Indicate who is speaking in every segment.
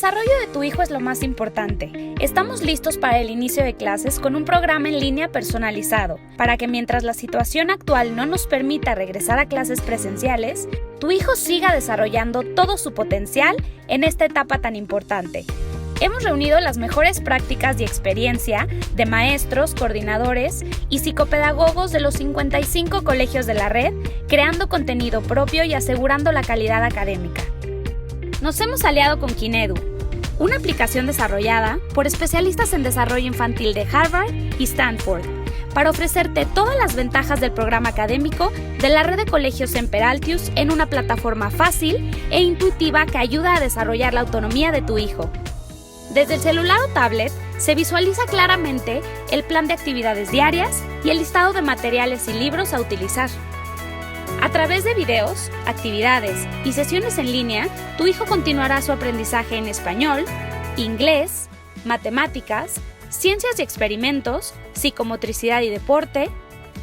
Speaker 1: desarrollo de tu hijo es lo más importante. Estamos listos para el inicio de clases con un programa en línea personalizado, para que mientras la situación actual no nos permita regresar a clases presenciales, tu hijo siga desarrollando todo su potencial en esta etapa tan importante. Hemos reunido las mejores prácticas y experiencia de maestros, coordinadores y psicopedagogos de los 55 colegios de la red, creando contenido propio y asegurando la calidad académica. Nos hemos aliado con Kinedu, una aplicación desarrollada por especialistas en desarrollo infantil de Harvard y Stanford, para ofrecerte todas las ventajas del programa académico de la red de colegios Semper Altius en una plataforma fácil e intuitiva que ayuda a desarrollar la autonomía de tu hijo. Desde el celular o tablet se visualiza claramente el plan de actividades diarias y el listado de materiales y libros a utilizar. A través de videos, actividades y sesiones en línea, tu hijo continuará su aprendizaje en español, inglés, matemáticas, ciencias y experimentos, psicomotricidad y deporte,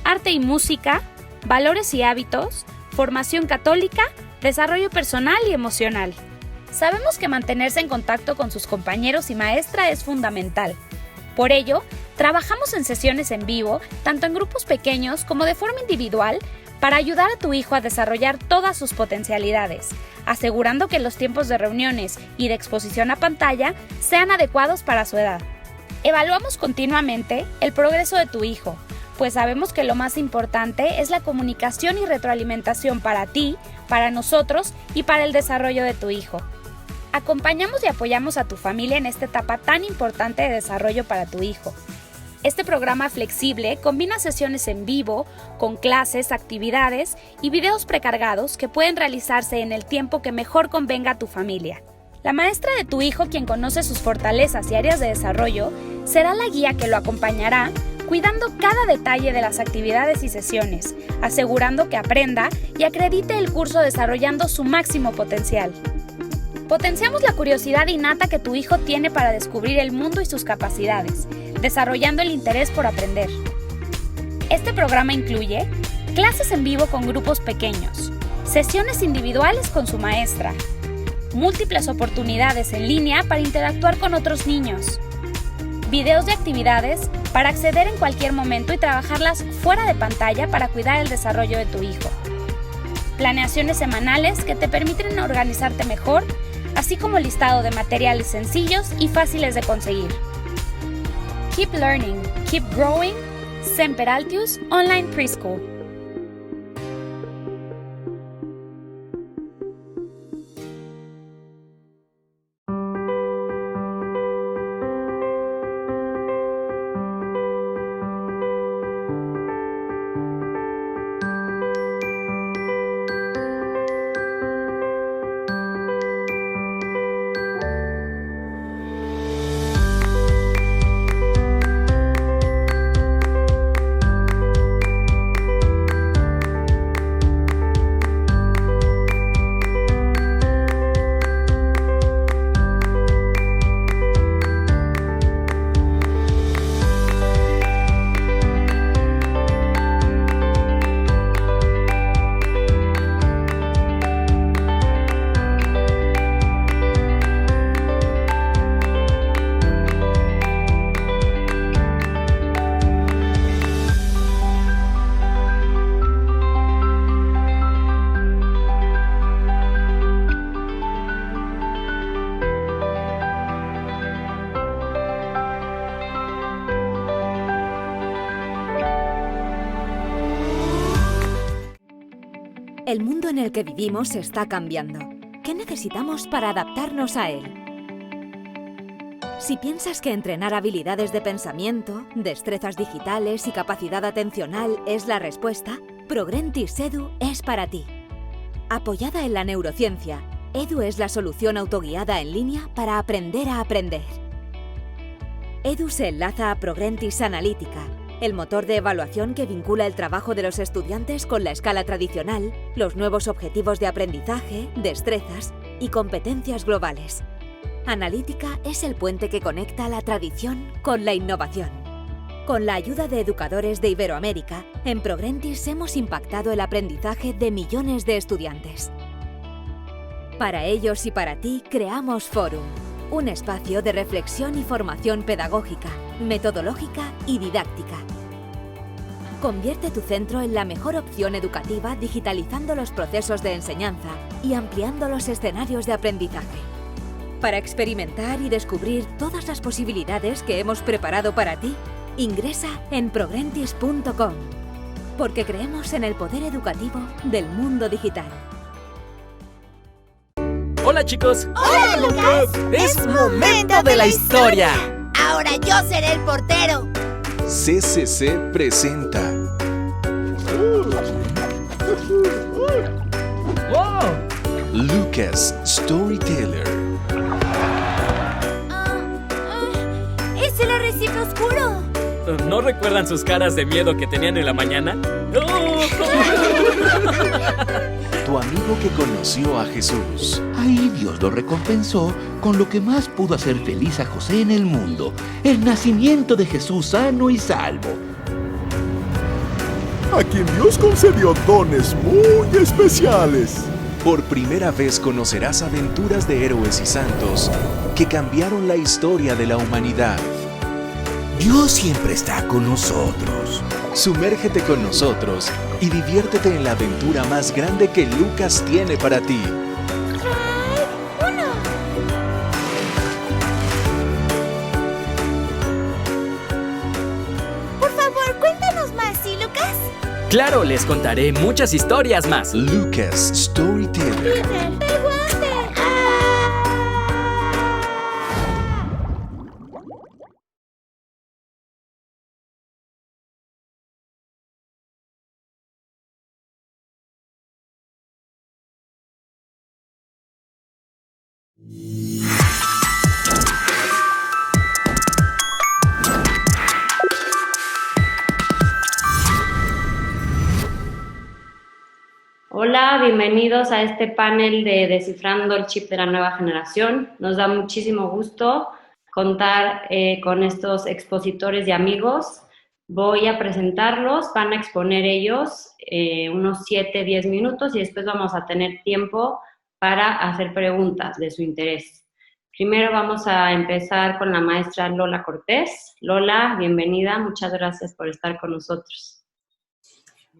Speaker 1: arte y música, valores y hábitos, formación católica, desarrollo personal y emocional. Sabemos que mantenerse en contacto con sus compañeros y maestra es fundamental. Por ello, trabajamos en sesiones en vivo, tanto en grupos pequeños como de forma individual, para ayudar a tu hijo a desarrollar todas sus potencialidades, asegurando que los tiempos de reuniones y de exposición a pantalla sean adecuados para su edad. Evaluamos continuamente el progreso de tu hijo, pues sabemos que lo más importante es la comunicación y retroalimentación para ti, para nosotros y para el desarrollo de tu hijo. Acompañamos y apoyamos a tu familia en esta etapa tan importante de desarrollo para tu hijo. Este programa flexible combina sesiones en vivo, con clases, actividades y videos precargados que pueden realizarse en el tiempo que mejor convenga a tu familia. La maestra de tu hijo, quien conoce sus fortalezas y áreas de desarrollo, será la guía que lo acompañará, cuidando cada detalle de las actividades y sesiones, asegurando que aprenda y acredite el curso desarrollando su máximo potencial. Potenciamos la curiosidad innata que tu hijo tiene para descubrir el mundo y sus capacidades, desarrollando el interés por aprender. Este programa incluye clases en vivo con grupos pequeños, sesiones individuales con su maestra, múltiples oportunidades en línea para interactuar con otros niños, videos de actividades para acceder en cualquier momento y trabajarlas fuera de pantalla para cuidar el desarrollo de tu hijo, planeaciones semanales que te permiten organizarte mejor, así como listado de materiales sencillos y fáciles de conseguir. Keep learning, keep growing. Semper Altius Online Preschool.
Speaker 2: El mundo en el que vivimos está cambiando. ¿Qué necesitamos para adaptarnos a él? Si piensas que entrenar habilidades de pensamiento, destrezas digitales y capacidad atencional es la respuesta, Progrentis Edu es para ti. Apoyada en la neurociencia, Edu es la solución autoguiada en línea para aprender a aprender. Edu se enlaza a Progrentis Analítica, el motor de evaluación que vincula el trabajo de los estudiantes con la escala tradicional, los nuevos objetivos de aprendizaje, destrezas y competencias globales. Analítica es el puente que conecta la tradición con la innovación. Con la ayuda de educadores de Iberoamérica, en Progrentis hemos impactado el aprendizaje de millones de estudiantes. Para ellos y para ti creamos Forum, Un espacio de reflexión y formación pedagógica, metodológica y didáctica. Convierte tu centro en la mejor opción educativa digitalizando los procesos de enseñanza y ampliando los escenarios de aprendizaje. Para experimentar y descubrir todas las posibilidades que hemos preparado para ti, ingresa en progrentis.com, porque creemos en el poder educativo del mundo digital.
Speaker 3: Hola chicos.
Speaker 4: ¡Hola, Lucas!
Speaker 3: Es momento de la historia.
Speaker 4: Ahora yo seré el portero.
Speaker 5: CCC presenta
Speaker 3: ¡Wow!
Speaker 5: Lucas Storyteller.
Speaker 4: ¡Es el arrecife oscuro!
Speaker 3: ¿No recuerdan sus caras de miedo que tenían en la mañana?
Speaker 5: Tu amigo que conoció a Jesús.
Speaker 6: Ahí Dios lo recompensó con lo que más pudo hacer feliz a José en el mundo: el nacimiento de Jesús sano y salvo.
Speaker 7: A quien Dios concedió dones muy especiales.
Speaker 5: Por primera vez conocerás aventuras de héroes y santos que cambiaron la historia de la humanidad.
Speaker 6: Dios siempre está con nosotros.
Speaker 5: Sumérgete con nosotros y diviértete en la aventura más grande que Lucas tiene para ti.
Speaker 4: Por favor, cuéntanos más, ¿sí, Lucas?
Speaker 3: Claro, les contaré muchas historias más.
Speaker 5: Lucas Storyteller.
Speaker 8: Hola, bienvenidos a este panel de Descifrando el Chip de la Nueva Generación. Nos da muchísimo gusto contar con estos expositores y amigos. Voy a presentarlos, van a exponer ellos unos 7-10 minutos y después vamos a tener tiempo para hacer preguntas de su interés. Primero vamos a empezar con la maestra Lola Cortés. Lola, bienvenida, muchas gracias por estar con nosotros.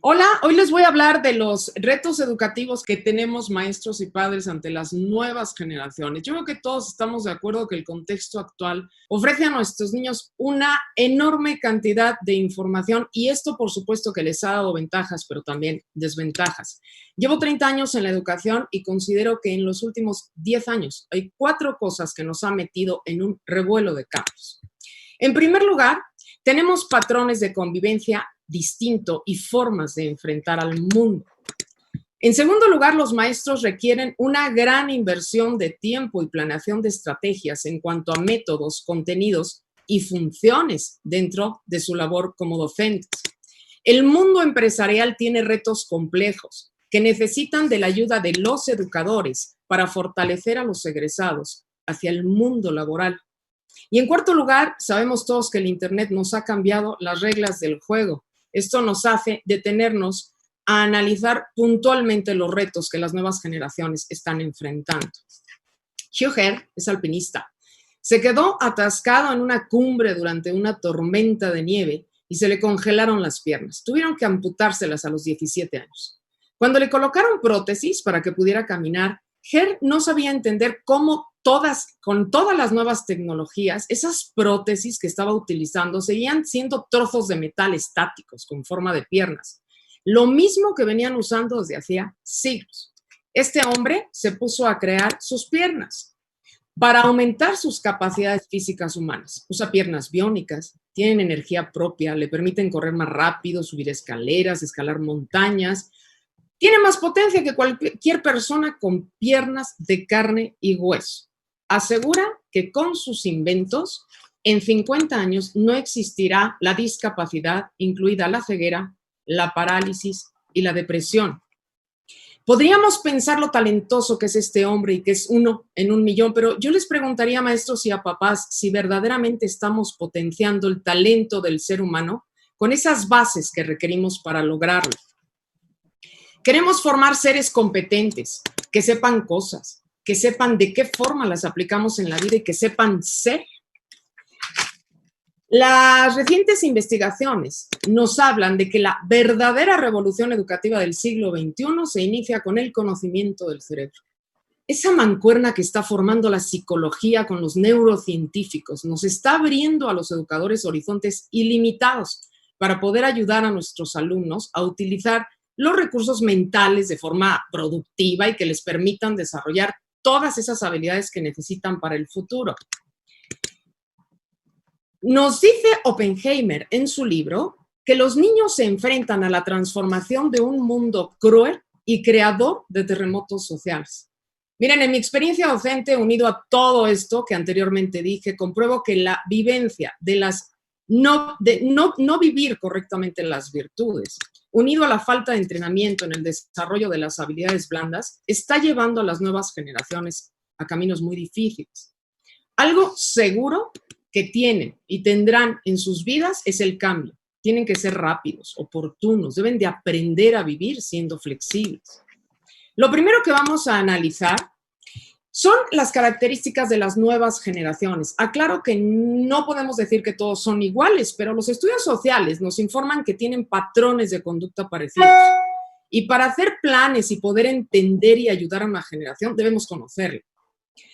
Speaker 9: Hola, hoy les voy a hablar de los retos educativos que tenemos maestros y padres ante las nuevas generaciones. Yo creo que todos estamos de acuerdo que el contexto actual ofrece a nuestros niños una enorme cantidad de información y esto por supuesto que les ha dado ventajas, pero también desventajas. Llevo 30 años en la educación y considero que en los últimos 10 años hay 4 cosas que nos han metido en un revuelo de campos. En primer lugar, tenemos patrones de convivencia distinto y formas de enfrentar al mundo. En segundo lugar, los maestros requieren una gran inversión de tiempo y planeación de estrategias en cuanto a métodos, contenidos y funciones dentro de su labor como docentes. El mundo empresarial tiene retos complejos que necesitan de la ayuda de los educadores para fortalecer a los egresados hacia el mundo laboral. Y en cuarto lugar, sabemos todos que el Internet nos ha cambiado las reglas del juego. Esto nos hace detenernos a analizar puntualmente los retos que las nuevas generaciones están enfrentando. Hugh Herr es alpinista. Se quedó atascado en una cumbre durante una tormenta de nieve y se le congelaron las piernas. Tuvieron que amputárselas a los 17 años. Cuando le colocaron prótesis para que pudiera caminar, Herr no sabía entender cómo con todas las nuevas tecnologías, esas prótesis que estaba utilizando seguían siendo trozos de metal estáticos con forma de piernas. Lo mismo que venían usando desde hacía siglos. Este hombre se puso a crear sus piernas para aumentar sus capacidades físicas humanas. Usa piernas biónicas, tienen energía propia, le permiten correr más rápido, subir escaleras, escalar montañas. Tiene más potencia que cualquier persona con piernas de carne y hueso. Asegura que con sus inventos, en 50 años no existirá la discapacidad, incluida la ceguera, la parálisis y la depresión. Podríamos pensar lo talentoso que es este hombre y que es uno en 1.000.000, pero yo les preguntaría a maestros y a papás si verdaderamente estamos potenciando el talento del ser humano con esas bases que requerimos para lograrlo. Queremos formar seres competentes, que sepan cosas, que sepan de qué forma las aplicamos en la vida y que sepan ser. Las recientes investigaciones nos hablan de que la verdadera revolución educativa del siglo XXI se inicia con el conocimiento del cerebro. Esa mancuerna que está formando la psicología con los neurocientíficos nos está abriendo a los educadores horizontes ilimitados para poder ayudar a nuestros alumnos a utilizar los recursos mentales de forma productiva y que les permitan desarrollar todas esas habilidades que necesitan para el futuro. Nos dice Oppenheimer en su libro que los niños se enfrentan a la transformación de un mundo cruel y creador de terremotos sociales. Miren, en mi experiencia docente, unido a todo esto que anteriormente dije, compruebo que la vivencia de no vivir correctamente las virtudes, unido a la falta de entrenamiento en el desarrollo de las habilidades blandas, está llevando a las nuevas generaciones a caminos muy difíciles. Algo seguro que tienen y tendrán en sus vidas es el cambio. Tienen que ser rápidos, oportunos, deben de aprender a vivir siendo flexibles. Lo primero que vamos a analizar son las características de las nuevas generaciones. Aclaro que no podemos decir que todos son iguales, pero los estudios sociales nos informan que tienen patrones de conducta parecidos. Y para hacer planes y poder entender y ayudar a una generación, debemos conocerla.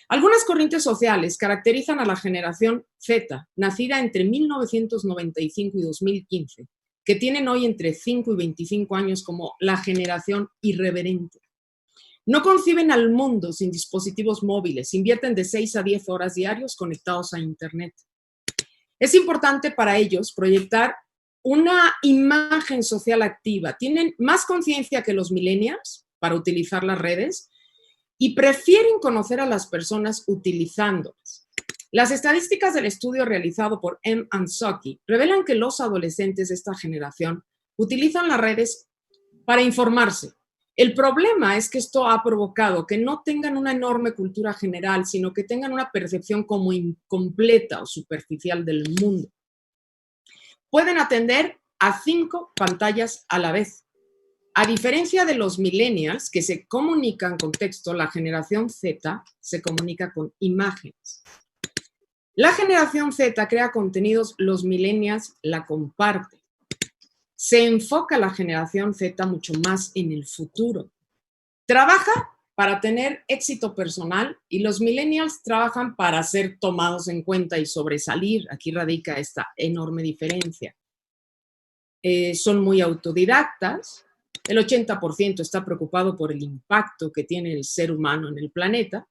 Speaker 9: Algunas corrientes sociales caracterizan a la generación Z, nacida entre 1995 y 2015, que tienen hoy entre 5 y 25 años como la generación irreverente. No conciben al mundo sin dispositivos móviles, invierten de 6 a 10 horas diarios conectados a Internet. Es importante para ellos proyectar una imagen social activa. Tienen más conciencia que los millennials para utilizar las redes y prefieren conocer a las personas utilizándolas. Las estadísticas del estudio realizado por M. Ansoki revelan que los adolescentes de esta generación utilizan las redes para informarse. El problema es que esto ha provocado que no tengan una enorme cultura general, sino que tengan una percepción como incompleta o superficial del mundo. Pueden atender a 5 pantallas a la vez. A diferencia de los millennials, que se comunican con texto, la generación Z se comunica con imágenes. La generación Z crea contenidos, los millennials la comparten. Se enfoca la generación Z mucho más en el futuro. Trabaja para tener éxito personal y los millennials trabajan para ser tomados en cuenta y sobresalir. Aquí radica esta enorme diferencia. Son muy autodidactas. El 80% está preocupado por el impacto que tiene el ser humano en el planeta.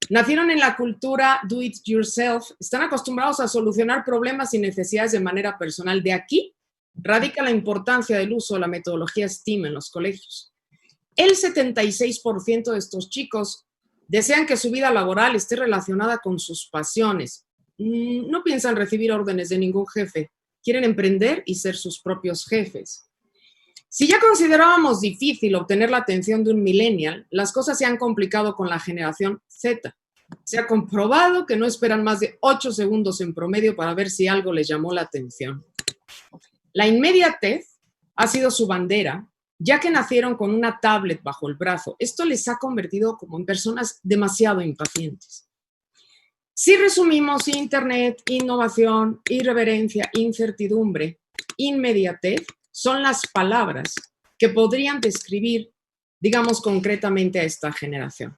Speaker 9: Nacieron en la cultura do it yourself. Están acostumbrados a solucionar problemas y necesidades de manera personal. De aquí radica la importancia del uso de la metodología STEAM en los colegios. El 76% de estos chicos desean que su vida laboral esté relacionada con sus pasiones. No piensan recibir órdenes de ningún jefe. Quieren emprender y ser sus propios jefes. Si ya considerábamos difícil obtener la atención de un millennial, las cosas se han complicado con la generación Z. Se ha comprobado que no esperan más de 8 segundos en promedio para ver si algo les llamó la atención. La inmediatez ha sido su bandera, ya que nacieron con una tablet bajo el brazo. Esto les ha convertido como en personas demasiado impacientes. Si resumimos Internet, innovación, irreverencia, incertidumbre, inmediatez, son las palabras que podrían describir, digamos concretamente, a esta generación.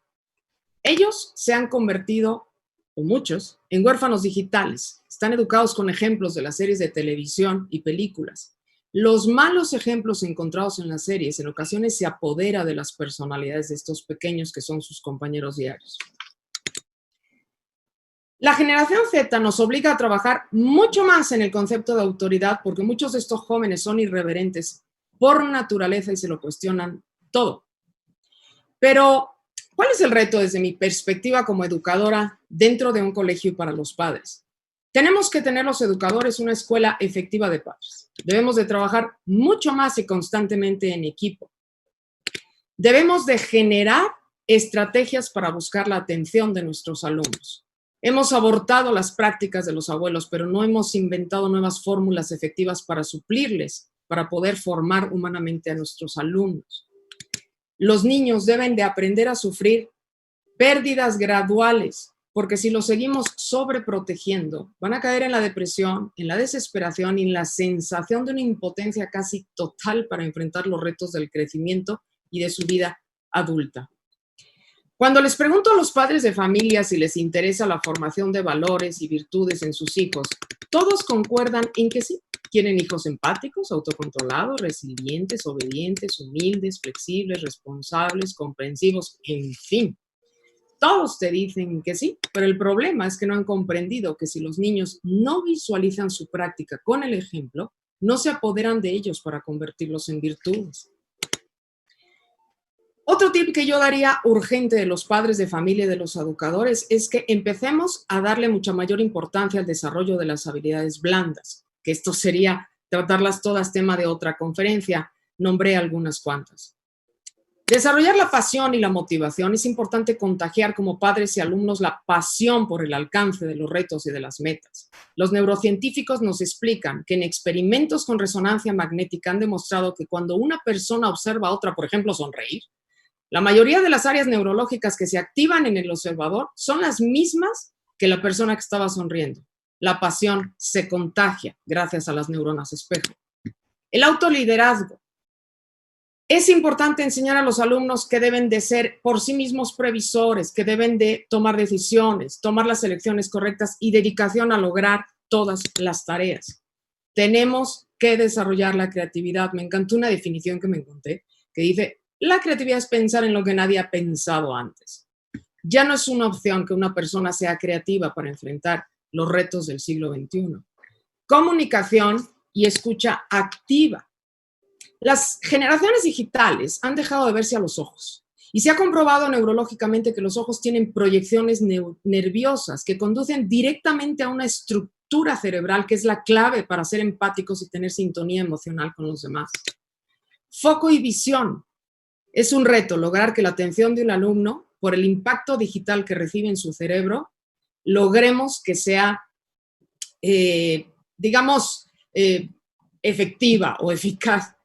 Speaker 9: Ellos se han convertido, o muchos, en huérfanos digitales. Están educados con ejemplos de las series de televisión y películas. Los malos ejemplos encontrados en las series en ocasiones se apodera de las personalidades de estos pequeños que son sus compañeros diarios. La generación Z nos obliga a trabajar mucho más en el concepto de autoridad porque muchos de estos jóvenes son irreverentes por naturaleza y se lo cuestionan todo. Pero, ¿cuál es el reto desde mi perspectiva como educadora dentro de un colegio y para los padres? Tenemos que tener los educadores una escuela efectiva de padres. Debemos de trabajar mucho más y constantemente en equipo. Debemos de generar estrategias para buscar la atención de nuestros alumnos. Hemos abortado las prácticas de los abuelos, pero no hemos inventado nuevas fórmulas efectivas para suplirles, para poder formar humanamente a nuestros alumnos. Los niños deben de aprender a sufrir Pérdidas graduales, porque si los seguimos sobreprotegiendo, van a caer en la depresión, en la desesperación y en la sensación de una impotencia casi total para enfrentar los retos del crecimiento y de su vida adulta. Cuando les pregunto a los padres de familia si les interesa la formación de valores y virtudes en sus hijos, todos concuerdan en que sí. Quieren hijos empáticos, autocontrolados, resilientes, obedientes, humildes, flexibles, responsables, comprensivos, en fin. Todos te dicen que sí, pero el problema es que no han comprendido que si los niños no visualizan su práctica con el ejemplo, no se apoderan de ellos para convertirlos en virtudes. Otro tip que yo daría urgente de los padres de familia y de los educadores es que empecemos a darle mucha mayor importancia al desarrollo de las habilidades blandas, que esto sería tratarlas todas tema de otra conferencia, nombré algunas cuantas. Desarrollar la pasión y la motivación. Es importante contagiar como padres y alumnos la pasión por el alcance de los retos y de las metas. Los neurocientíficos nos explican que en experimentos con resonancia magnética han demostrado que cuando una persona observa a otra, por ejemplo, sonreír, la mayoría de las áreas neurológicas que se activan en el observador son las mismas que la persona que estaba sonriendo. La pasión se contagia gracias a las neuronas espejo. El autoliderazgo. Es importante enseñar a los alumnos que deben de ser por sí mismos previsores, que deben de tomar decisiones, tomar las elecciones correctas y dedicación a lograr todas las tareas. Tenemos que desarrollar la creatividad. Me encantó una definición que me encontré que dice, la creatividad es pensar en lo que nadie ha pensado antes. Ya no es una opción que una persona sea creativa para enfrentar los retos del siglo XXI. Comunicación y escucha activa. Las generaciones digitales han dejado de verse a los ojos y se ha comprobado neurológicamente que los ojos tienen proyecciones nerviosas que conducen directamente a una estructura cerebral que es la clave para ser empáticos y tener sintonía emocional con los demás. Foco y visión. Es un reto lograr que la atención de un alumno, por el impacto digital que recibe en su cerebro, logremos que sea, efectiva o eficaz.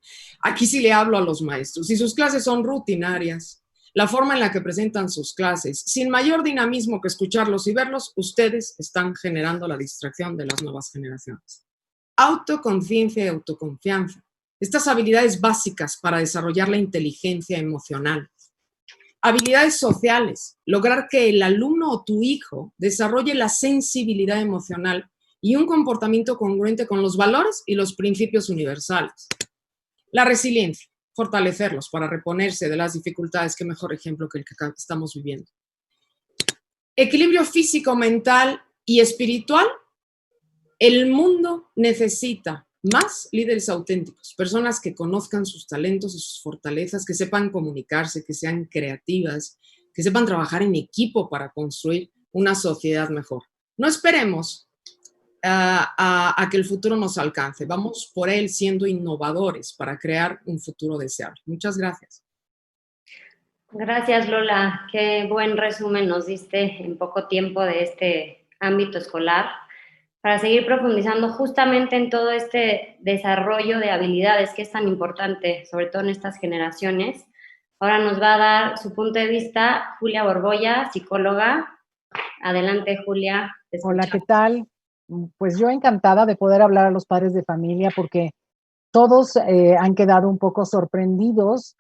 Speaker 9: Aquí sí le hablo a los maestros. Si sus clases son rutinarias, la forma en la que presentan sus clases, sin mayor dinamismo que escucharlos y verlos, ustedes están generando la distracción de las nuevas generaciones. Autoconciencia y autoconfianza. Estas habilidades básicas para desarrollar la inteligencia emocional. Habilidades sociales. Lograr que el alumno o tu hijo desarrolle la sensibilidad emocional y un comportamiento congruente con los valores y los principios universales. La resiliencia, fortalecerlos para reponerse de las dificultades, qué mejor ejemplo que el que estamos viviendo. Equilibrio físico, mental y espiritual. El mundo necesita más líderes auténticos, personas que conozcan sus talentos y sus fortalezas, que sepan comunicarse, que sean creativas, que sepan trabajar en equipo para construir una sociedad mejor. No esperemos a que el futuro nos alcance. Vamos por él siendo innovadores para crear un futuro deseable. Muchas gracias.
Speaker 8: Gracias, Lola. Qué buen resumen nos diste en poco tiempo de este ámbito escolar para seguir profundizando justamente en todo este desarrollo de habilidades que es tan importante, sobre todo en estas generaciones. Ahora nos va a dar su punto de vista Julia Borbolla, psicóloga. Adelante, Julia.
Speaker 10: Hola, ¿qué tal? Pues yo encantada de poder hablar a los padres de familia porque todos han quedado un poco sorprendidos.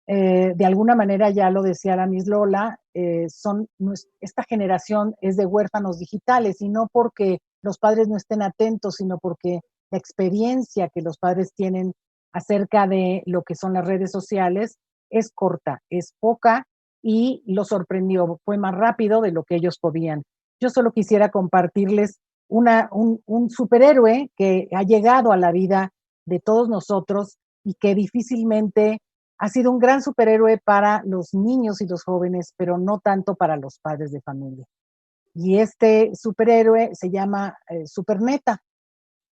Speaker 10: De alguna manera, ya lo decía la Miss Lola, esta generación es de huérfanos digitales y no porque los padres no estén atentos, sino porque la experiencia que los padres tienen acerca de lo que son las redes sociales es corta, es poca y lo sorprendió, fue más rápido de lo que ellos podían. Yo solo quisiera compartirles un superhéroe que ha llegado a la vida de todos nosotros y que difícilmente ha sido un gran superhéroe para los niños y los jóvenes, pero no tanto para los padres de familia. Y este superhéroe se llama Superneta.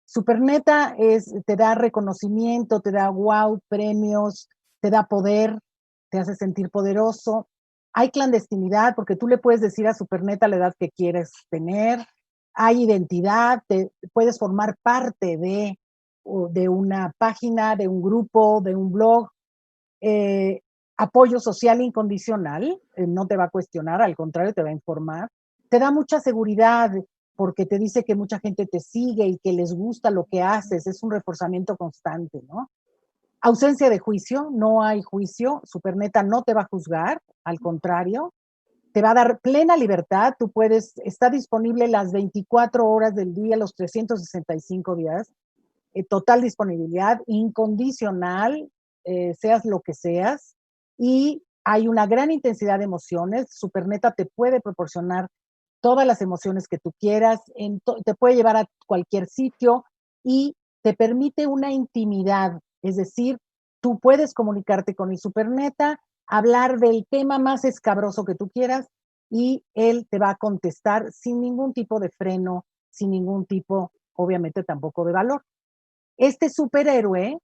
Speaker 10: Superneta te da reconocimiento, te da wow, premios, te da poder, te hace sentir poderoso. Hay clandestinidad porque tú le puedes decir a Superneta la edad que quieres tener. Hay identidad, puedes formar parte de una página, de un grupo, de un blog. apoyo social incondicional, no te va a cuestionar, al contrario, te va a informar. Te da mucha seguridad porque te dice que mucha gente te sigue y que les gusta lo que haces, es un reforzamiento constante, ¿no? Ausencia de juicio, no hay juicio, Superneta no te va a juzgar, al contrario, te va a dar plena libertad, tú puedes, está disponible las 24 horas del día, los 365 días, total disponibilidad, incondicional, seas lo que seas, y hay una gran intensidad de emociones. Superneta te puede proporcionar todas las emociones que tú quieras, te puede llevar a cualquier sitio y te permite una intimidad, es decir, tú puedes comunicarte con el Superneta, hablar del tema más escabroso que tú quieras y él te va a contestar sin ningún tipo de freno, sin ningún tipo, obviamente, tampoco de valor. Este superhéroe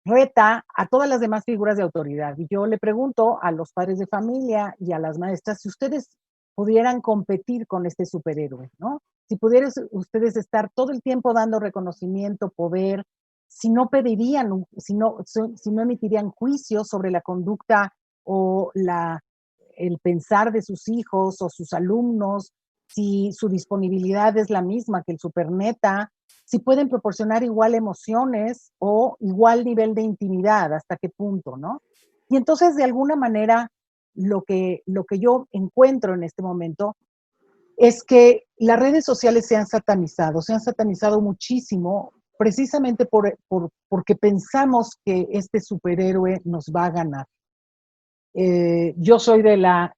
Speaker 10: reta a todas las demás figuras de autoridad. Y yo le pregunto a los padres de familia y a las maestras si ustedes pudieran competir con este superhéroe, ¿no? Si pudieran ustedes estar todo el tiempo dando reconocimiento, poder, si no pedirían, si no emitirían juicios sobre la conducta o el pensar de sus hijos o sus alumnos, si su disponibilidad es la misma que el Superneta, si pueden proporcionar igual emociones o igual nivel de intimidad, hasta qué punto, ¿no? Y entonces, de alguna manera, lo que yo encuentro en este momento es que las redes sociales se han satanizado muchísimo, precisamente porque pensamos que este superhéroe nos va a ganar. Yo soy de la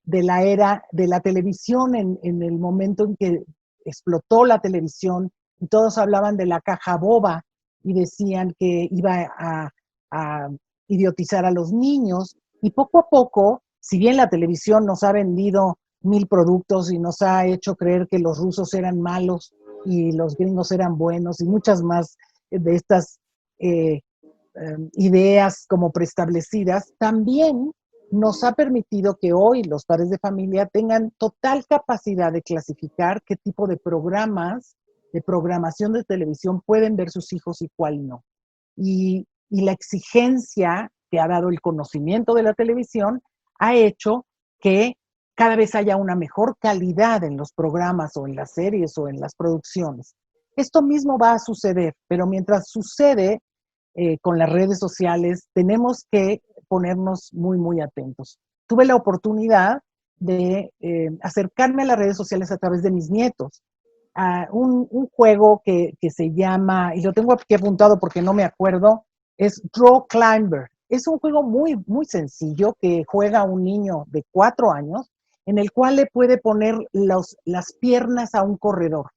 Speaker 10: era de la televisión, en el momento en que explotó la televisión y todos hablaban de la caja boba y decían que iba a idiotizar a los niños, y poco a poco, si bien la televisión nos ha vendido 1000 productos y nos ha hecho creer que los rusos eran malos y los gringos eran buenos y muchas más de estas ideas como preestablecidas, también nos ha permitido que hoy los padres de familia tengan total capacidad de clasificar qué tipo de programas, de programación de televisión pueden ver sus hijos y cuál no. Y la exigencia que ha dado el conocimiento de la televisión ha hecho que cada vez haya una mejor calidad en los programas o en las series o en las producciones. Esto mismo va a suceder, pero mientras sucede con las redes sociales, tenemos que ponernos muy, muy atentos. Tuve la oportunidad de acercarme a las redes sociales a través de mis nietos. Un juego que se llama, y lo tengo aquí apuntado porque no me acuerdo, es Draw Climber. Es un juego muy, muy sencillo que juega un niño de 4 años, en el cual le puede poner las piernas a un corredor.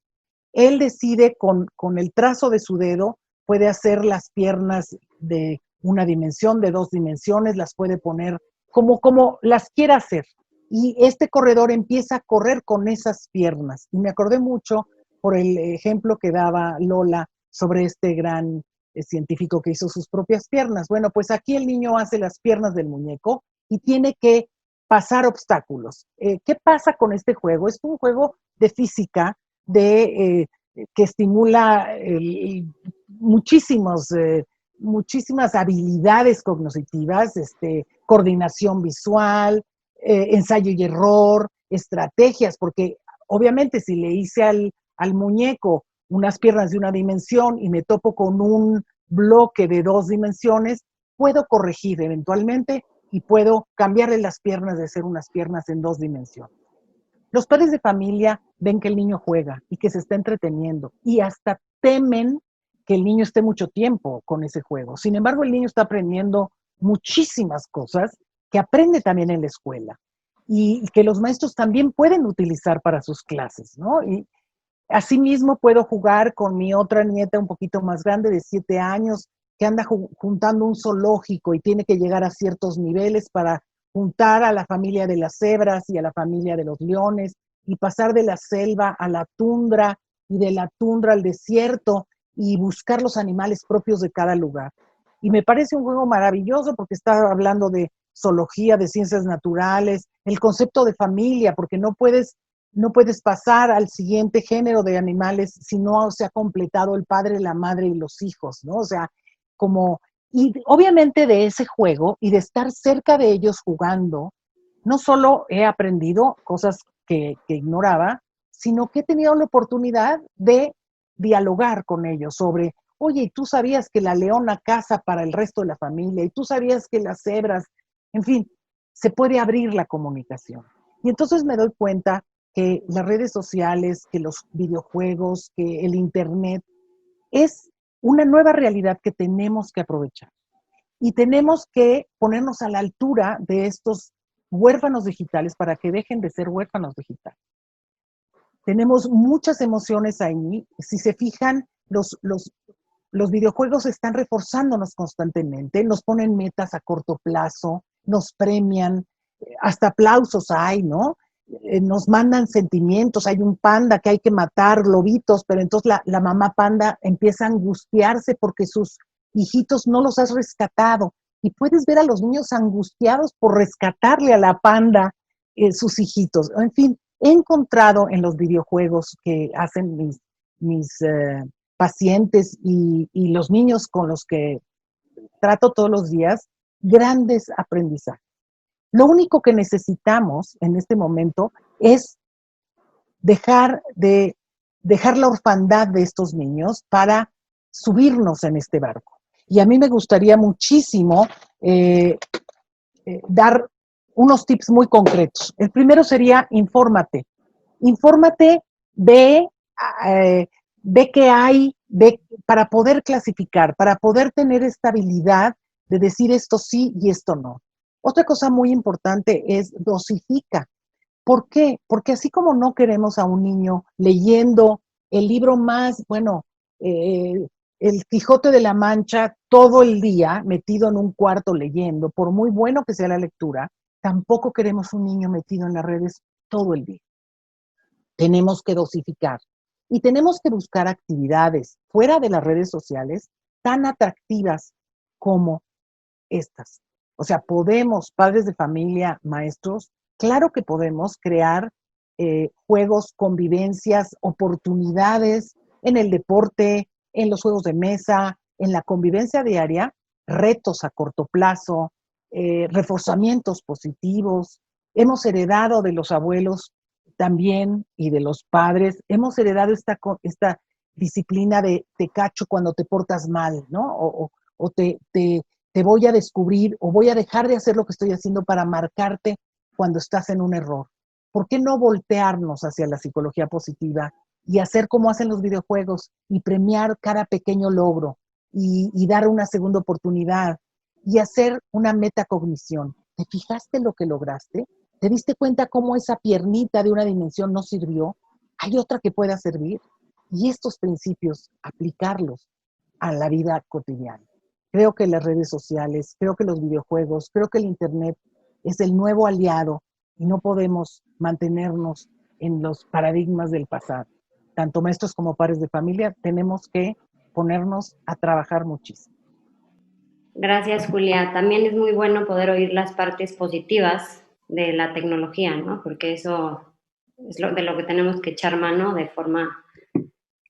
Speaker 10: Él decide con el trazo de su dedo, puede hacer las piernas de una dimensión, de 2 dimensiones, las puede poner como las quiera hacer. Y este corredor empieza a correr con esas piernas. Y me acordé mucho por el ejemplo que daba Lola sobre este gran científico que hizo sus propias piernas. Bueno, pues aquí el niño hace las piernas del muñeco y tiene que pasar obstáculos. ¿Qué pasa con este juego? Es un juego de física que estimula muchísimas habilidades cognitivas, coordinación visual, ensayo y error, estrategias, porque obviamente si le hice al muñeco unas piernas de una dimensión y me topo con un bloque de 2 dimensiones, puedo corregir eventualmente y puedo cambiarle las piernas de ser unas piernas en 2 dimensiones. Los padres de familia ven que el niño juega y que se está entreteniendo y hasta temen que el niño esté mucho tiempo con ese juego. Sin embargo, el niño está aprendiendo muchísimas cosas que aprende también en la escuela y que los maestros también pueden utilizar para sus clases, ¿no? Y asimismo puedo jugar con mi otra nieta un poquito más grande de 7 años que anda juntando un zoológico y tiene que llegar a ciertos niveles para juntar a la familia de las cebras y a la familia de los leones y pasar de la selva a la tundra y de la tundra al desierto y buscar los animales propios de cada lugar. Y me parece un juego maravilloso porque está hablando de zoología, de ciencias naturales, el concepto de familia, porque no puedes pasar al siguiente género de animales si no se ha completado el padre, la madre y los hijos, ¿no? O sea, como Y obviamente de ese juego y de estar cerca de ellos jugando, no solo he aprendido cosas que ignoraba, sino que he tenido la oportunidad de dialogar con ellos sobre, oye, ¿y tú sabías que la leona caza para el resto de la familia? ¿Y tú sabías que las cebras? En fin, se puede abrir la comunicación. Y entonces me doy cuenta que las redes sociales, que los videojuegos, que el internet es una nueva realidad que tenemos que aprovechar. Y tenemos que ponernos a la altura de estos huérfanos digitales para que dejen de ser huérfanos digitales. Tenemos muchas emociones ahí. Si se fijan, los videojuegos están reforzándonos constantemente, nos ponen metas a corto plazo, nos premian, hasta aplausos hay, ¿no? Nos mandan sentimientos, hay un panda que hay que matar, lobitos, pero entonces la mamá panda empieza a angustiarse porque sus hijitos no los has rescatado. Y puedes ver a los niños angustiados por rescatarle a la panda sus hijitos. En fin, he encontrado en los videojuegos que hacen mis pacientes y los niños con los que trato todos los días, grandes aprendizajes. Lo único que necesitamos en este momento es dejar la orfandad de estos niños para subirnos en este barco. Y a mí me gustaría muchísimo dar unos tips muy concretos. El primero sería infórmate. Infórmate, ve qué hay, para poder clasificar, para poder tener esta habilidad de decir esto sí y esto no. Otra cosa muy importante es dosifica. ¿Por qué? Porque así como no queremos a un niño leyendo el libro más, el Quijote de la Mancha todo el día, metido en un cuarto leyendo, por muy bueno que sea la lectura, tampoco queremos un niño metido en las redes todo el día. Tenemos que dosificar. Y tenemos que buscar actividades fuera de las redes sociales tan atractivas como estas. O sea, podemos, padres de familia, maestros, claro que podemos crear juegos, convivencias, oportunidades en el deporte, en los juegos de mesa, en la convivencia diaria, retos a corto plazo, reforzamientos positivos. Hemos heredado de los abuelos también y de los padres, hemos heredado esta disciplina de te cacho cuando te portas mal, ¿no? O te voy a descubrir o voy a dejar de hacer lo que estoy haciendo para marcarte cuando estás en un error. ¿Por qué no voltearnos hacia la psicología positiva y hacer como hacen los videojuegos y premiar cada pequeño logro y dar una segunda oportunidad y hacer una metacognición? ¿Te fijaste lo que lograste? ¿Te diste cuenta cómo esa piernita de una dimensión no sirvió? ¿Hay otra que pueda servir? Y estos principios, aplicarlos a la vida cotidiana. Creo que las redes sociales, creo que los videojuegos, creo que el internet es el nuevo aliado y no podemos mantenernos en los paradigmas del pasado. Tanto maestros como padres de familia tenemos que ponernos a trabajar muchísimo.
Speaker 8: Gracias, Julia. También es muy bueno poder oír las partes positivas de la tecnología, ¿no? Porque eso es de lo que tenemos que echar mano de forma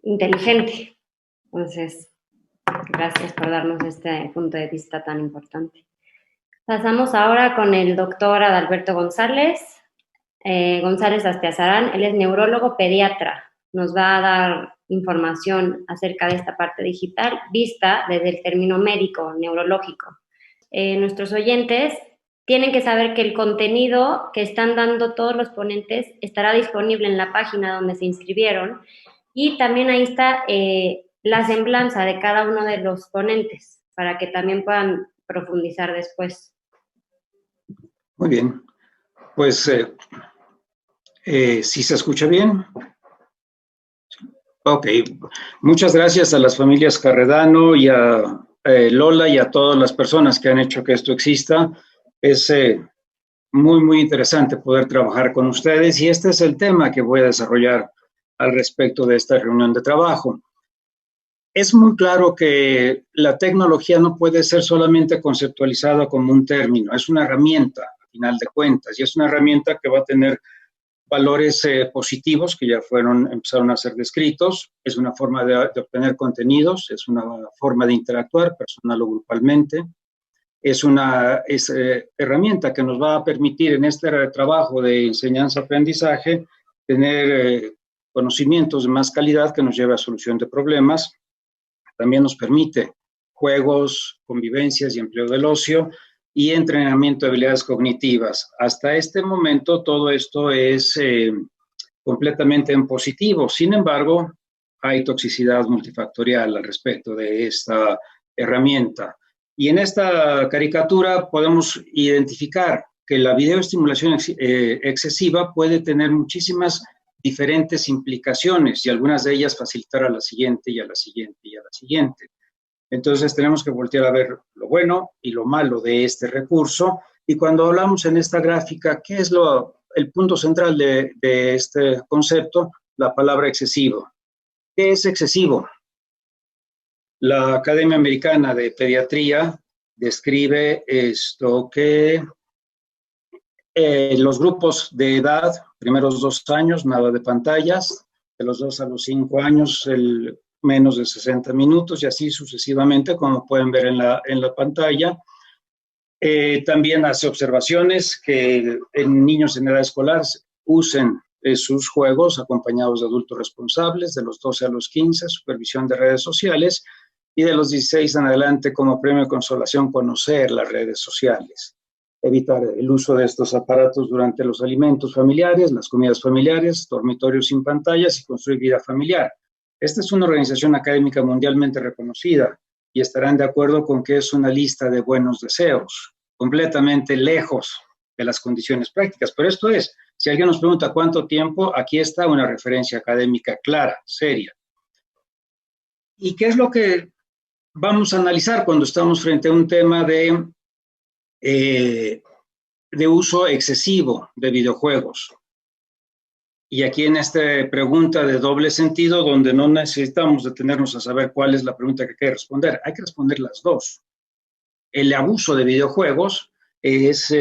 Speaker 8: inteligente. Entonces, gracias por darnos este punto de vista tan importante. Pasamos ahora con el doctor Adalberto González Astiazarán. Él es neurólogo pediatra. Nos va a dar información acerca de esta parte digital vista desde el término médico, neurológico. Nuestros oyentes tienen que saber que el contenido que están dando todos los ponentes estará disponible en la página donde se inscribieron y también ahí está la semblanza de cada uno de los ponentes para que también puedan profundizar después.
Speaker 11: Muy bien. Pues, ¿sí se escucha bien? Ok. Muchas gracias a las familias Carredano y a Lola y a todas las personas que han hecho que esto exista. Es muy, muy interesante poder trabajar con ustedes y este es el tema que voy a desarrollar al respecto de esta reunión de trabajo. Es muy claro que la tecnología no puede ser solamente conceptualizada como un término, es una herramienta, al final de cuentas, y es una herramienta que va a tener valores positivos que ya empezaron a ser descritos. Es una forma de obtener contenidos, es una forma de interactuar personal o grupalmente. Es una herramienta que nos va a permitir en este trabajo de enseñanza-aprendizaje tener conocimientos de más calidad que nos lleve a solución de problemas. También nos permite juegos, convivencias y empleo del ocio y entrenamiento de habilidades cognitivas. Hasta este momento todo esto es completamente en positivo. Sin embargo, hay toxicidad multifactorial al respecto de esta herramienta. Y en esta caricatura podemos identificar que la videoestimulación excesiva puede tener muchísimas diferentes implicaciones y algunas de ellas facilitar a la siguiente y a la siguiente y a la siguiente. Entonces tenemos que voltear a ver lo bueno y lo malo de este recurso. Y cuando hablamos en esta gráfica, ¿qué es el punto central de este concepto? La palabra excesivo. ¿Qué es excesivo? La Academia Americana de Pediatría describe esto que los grupos de edad, primeros 2 años, nada de pantallas, de los 2 a los 5 años, menos de 60 minutos y así sucesivamente, como pueden ver en la pantalla. También hace observaciones que en niños en edad escolar usen sus juegos acompañados de adultos responsables, de los 12 a los 15, supervisión de redes sociales, y de los 16 en adelante como premio de consolación conocer las redes sociales. Evitar el uso de estos aparatos durante los alimentos familiares, las comidas familiares, dormitorios sin pantallas y construir vida familiar. Esta es una organización académica mundialmente reconocida y estarán de acuerdo con que es una lista de buenos deseos, completamente lejos de las condiciones prácticas. Pero esto es, si alguien nos pregunta cuánto tiempo, aquí está una referencia académica clara, seria. ¿Y qué es lo que vamos a analizar cuando estamos frente a un tema de uso excesivo de videojuegos? Y aquí en esta pregunta de doble sentido, donde no necesitamos detenernos a saber cuál es la pregunta que hay que responder, hay que responder las dos. El abuso de videojuegos es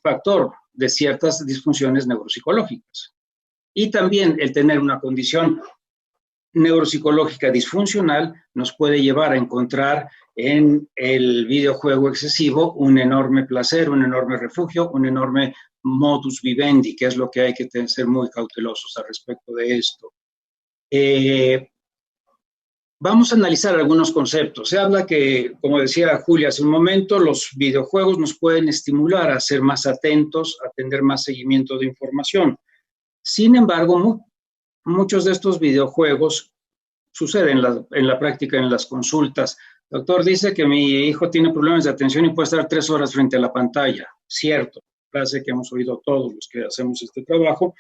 Speaker 11: factor de ciertas disfunciones neuropsicológicas. Y también el tener una condición neuropsicológica disfuncional nos puede llevar a encontrar en el videojuego excesivo un enorme placer, un enorme refugio, un enorme modus vivendi, que es lo que hay que ser muy cautelosos al respecto de esto. Vamos a analizar algunos conceptos. Se habla que, como decía Julia hace un momento, los videojuegos nos pueden estimular a ser más atentos, a tener más seguimiento de información. Sin embargo, muchos de estos videojuegos suceden en la práctica, en las consultas. Doctor, dice que mi hijo tiene problemas de atención y puede estar 3 horas frente a la pantalla. Cierto, frase que hemos oído todos los que hacemos este trabajo.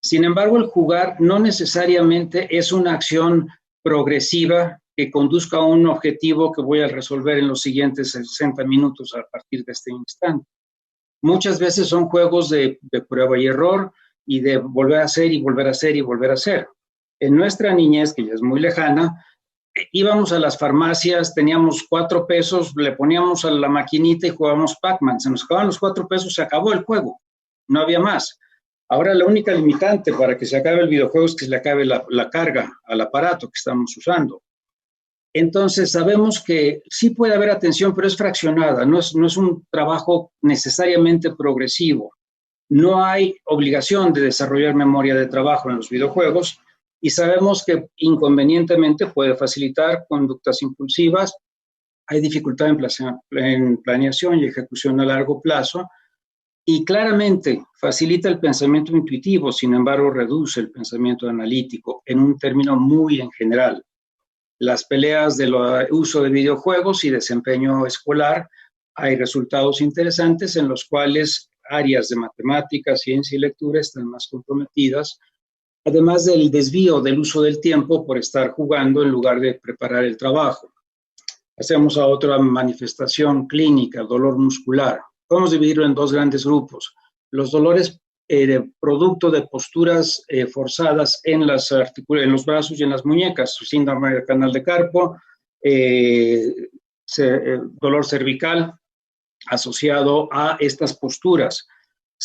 Speaker 11: Sin embargo, el jugar no necesariamente es una acción progresiva que conduzca a un objetivo que voy a resolver en los siguientes 60 minutos a partir de este instante. Muchas veces son juegos de prueba y error y de volver a hacer y volver a hacer y volver a hacer. En nuestra niñez, que ya es muy lejana, íbamos a las farmacias, teníamos 4 pesos, le poníamos a la maquinita y jugábamos Pac-Man. Se nos acababan los 4 pesos, se acabó el juego, no había más. Ahora la única limitante para que se acabe el videojuego es que se le acabe la carga al aparato que estamos usando. Entonces sabemos que sí puede haber atención, pero es fraccionada, no es un trabajo necesariamente progresivo. No hay obligación de desarrollar memoria de trabajo en los videojuegos y sabemos que inconvenientemente puede facilitar conductas impulsivas. Hay dificultad en planeación y ejecución a largo plazo y claramente facilita el pensamiento intuitivo, sin embargo reduce el pensamiento analítico en un término muy en general. Las peleas del uso de videojuegos y desempeño escolar, hay resultados interesantes en los cuales áreas de matemáticas, ciencia y lectura están más comprometidas, además del desvío del uso del tiempo por estar jugando en lugar de preparar el trabajo. Hacemos a otra manifestación clínica, dolor muscular. Podemos dividirlo en 2 grandes grupos. Los dolores producto de posturas forzadas en los brazos y en las muñecas, síndrome del canal de Carpo, dolor cervical asociado a estas posturas.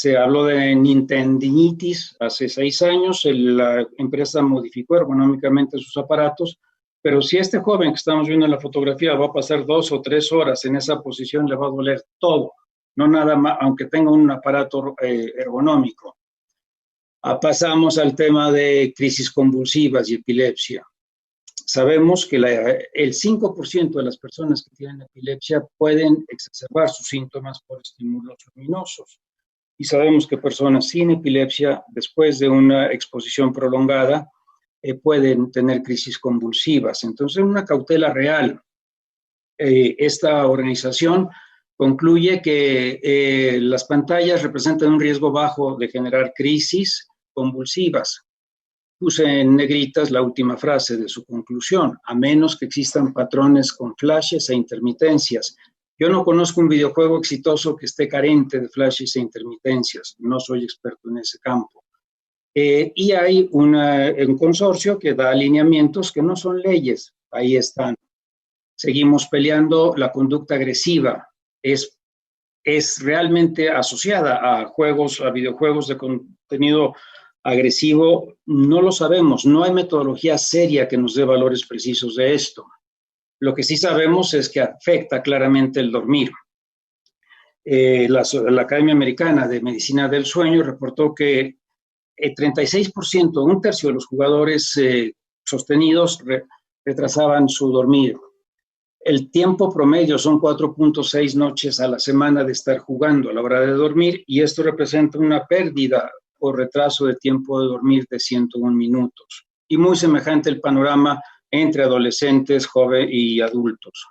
Speaker 11: Se habló de nintendinitis hace 6 años, la empresa modificó ergonómicamente sus aparatos, pero si este joven que estamos viendo en la fotografía va a pasar 2 o 3 horas en esa posición, le va a doler todo, no nada más, aunque tenga un aparato ergonómico. Pasamos al tema de crisis convulsivas y epilepsia. Sabemos que el 5% de las personas que tienen epilepsia pueden exacerbar sus síntomas por estímulos luminosos. Y sabemos que personas sin epilepsia, después de una exposición prolongada, pueden tener crisis convulsivas. Entonces, una cautela real. Esta organización concluye que las pantallas representan un riesgo bajo de generar crisis convulsivas. Puse en negritas la última frase de su conclusión, a menos que existan patrones con flashes e intermitencias. Yo no conozco un videojuego exitoso que esté carente de flashes e intermitencias, no soy experto en ese campo. Y hay un consorcio que da alineamientos que no son leyes, ahí están. Seguimos peleando la conducta agresiva, es realmente asociada a videojuegos de contenido agresivo, no lo sabemos, no hay metodología seria que nos dé valores precisos de esto. Lo que sí sabemos es que afecta claramente el dormir. La Academia Americana de Medicina del Sueño reportó que 36%, un tercio de los jugadores sostenidos retrasaban su dormir. El tiempo promedio son 4.6 noches a la semana de estar jugando a la hora de dormir y esto representa una pérdida o retraso de tiempo de dormir de 101 minutos. Y muy semejante el panorama entre adolescentes, jóvenes y adultos.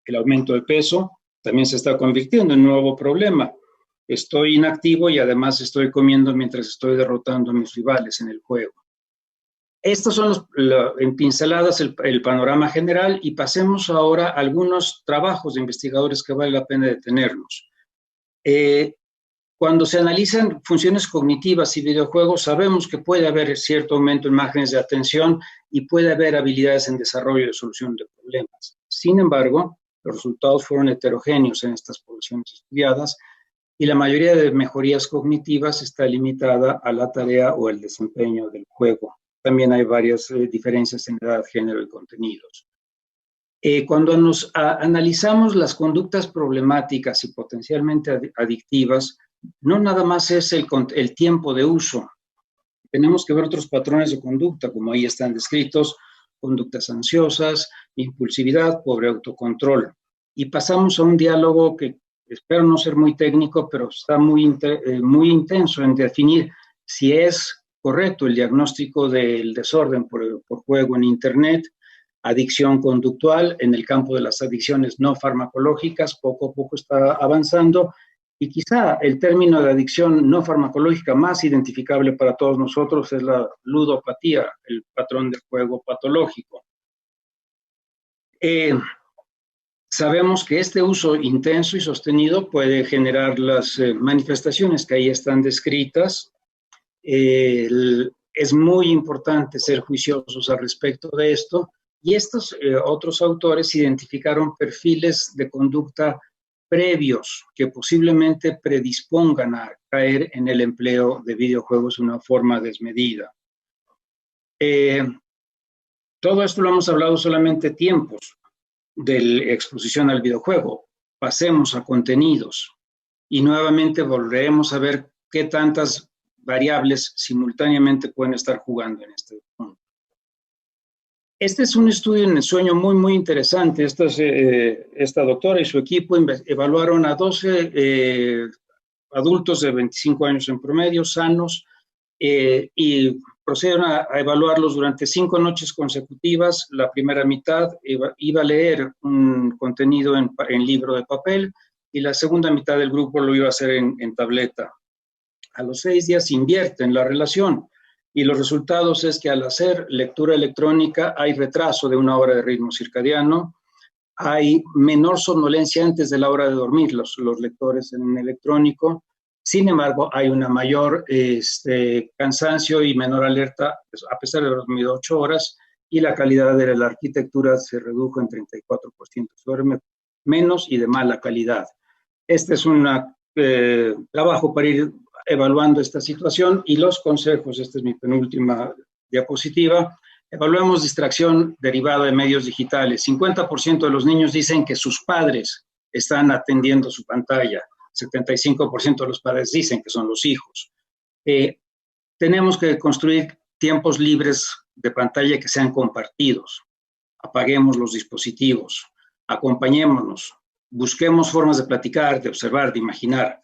Speaker 11: El aumento de peso también se está convirtiendo en un nuevo problema. Estoy inactivo y además estoy comiendo mientras estoy derrotando a mis rivales en el juego. Estos son en pinceladas el panorama general y pasemos ahora a algunos trabajos de investigadores que vale la pena detenernos. Cuando se analizan funciones cognitivas y videojuegos, sabemos que puede haber cierto aumento en márgenes de atención y puede haber habilidades en desarrollo de solución de problemas. Sin embargo, los resultados fueron heterogéneos en estas poblaciones estudiadas y la mayoría de mejorías cognitivas está limitada a la tarea o el desempeño del juego. También hay varias diferencias en edad, género y contenidos. Cuando analizamos las conductas problemáticas y potencialmente adictivas, no nada más es el tiempo de uso. Tenemos que ver otros patrones de conducta, como ahí están descritos, conductas ansiosas, impulsividad, pobre autocontrol. Y pasamos a un diálogo que espero no ser muy técnico, pero está muy intenso en definir si es correcto el diagnóstico del desorden por juego en Internet, adicción conductual. En el campo de las adicciones no farmacológicas, poco a poco está avanzando. Y quizá el término de adicción no farmacológica más identificable para todos nosotros es la ludopatía, el patrón de juego patológico. Sabemos que este uso intenso y sostenido puede generar las manifestaciones que ahí están descritas. Es muy importante ser juiciosos al respecto de esto. Y estos otros autores identificaron perfiles de conducta previos que posiblemente predispongan a caer en el empleo de videojuegos de una forma desmedida. Todo esto lo hemos hablado solamente tiempos de la exposición al videojuego. Pasemos a contenidos y nuevamente volveremos a ver qué tantas variables simultáneamente pueden estar jugando en este punto. Este es un estudio en el sueño muy interesante. Esta doctora y su equipo evaluaron a 12 adultos de 25 años en promedio, sanos, y procedieron a evaluarlos durante 5 noches consecutivas. La primera mitad iba a leer un contenido en libro de papel y la segunda mitad del grupo lo iba a hacer en tableta. A los 6 días invierten la relación. Y los resultados es que al hacer lectura electrónica hay retraso de 1 hora de ritmo circadiano, hay menor somnolencia antes de la hora de dormir, los lectores en electrónico. Sin embargo, hay una mayor cansancio y menor alerta a pesar de haber dormido 8 horas y la calidad de la arquitectura se redujo en 34%. Se duerme menos y de mala calidad. Esta es una trabajo para ir evaluando esta situación y los consejos. Esta es mi penúltima diapositiva. Evaluemos distracción derivada de medios digitales. 50% de los niños dicen que sus padres están atendiendo su pantalla. 75% de los padres dicen que son los hijos. Tenemos que construir tiempos libres de pantalla que sean compartidos. Apaguemos los dispositivos, acompañémonos, busquemos formas de platicar, de observar, de imaginar.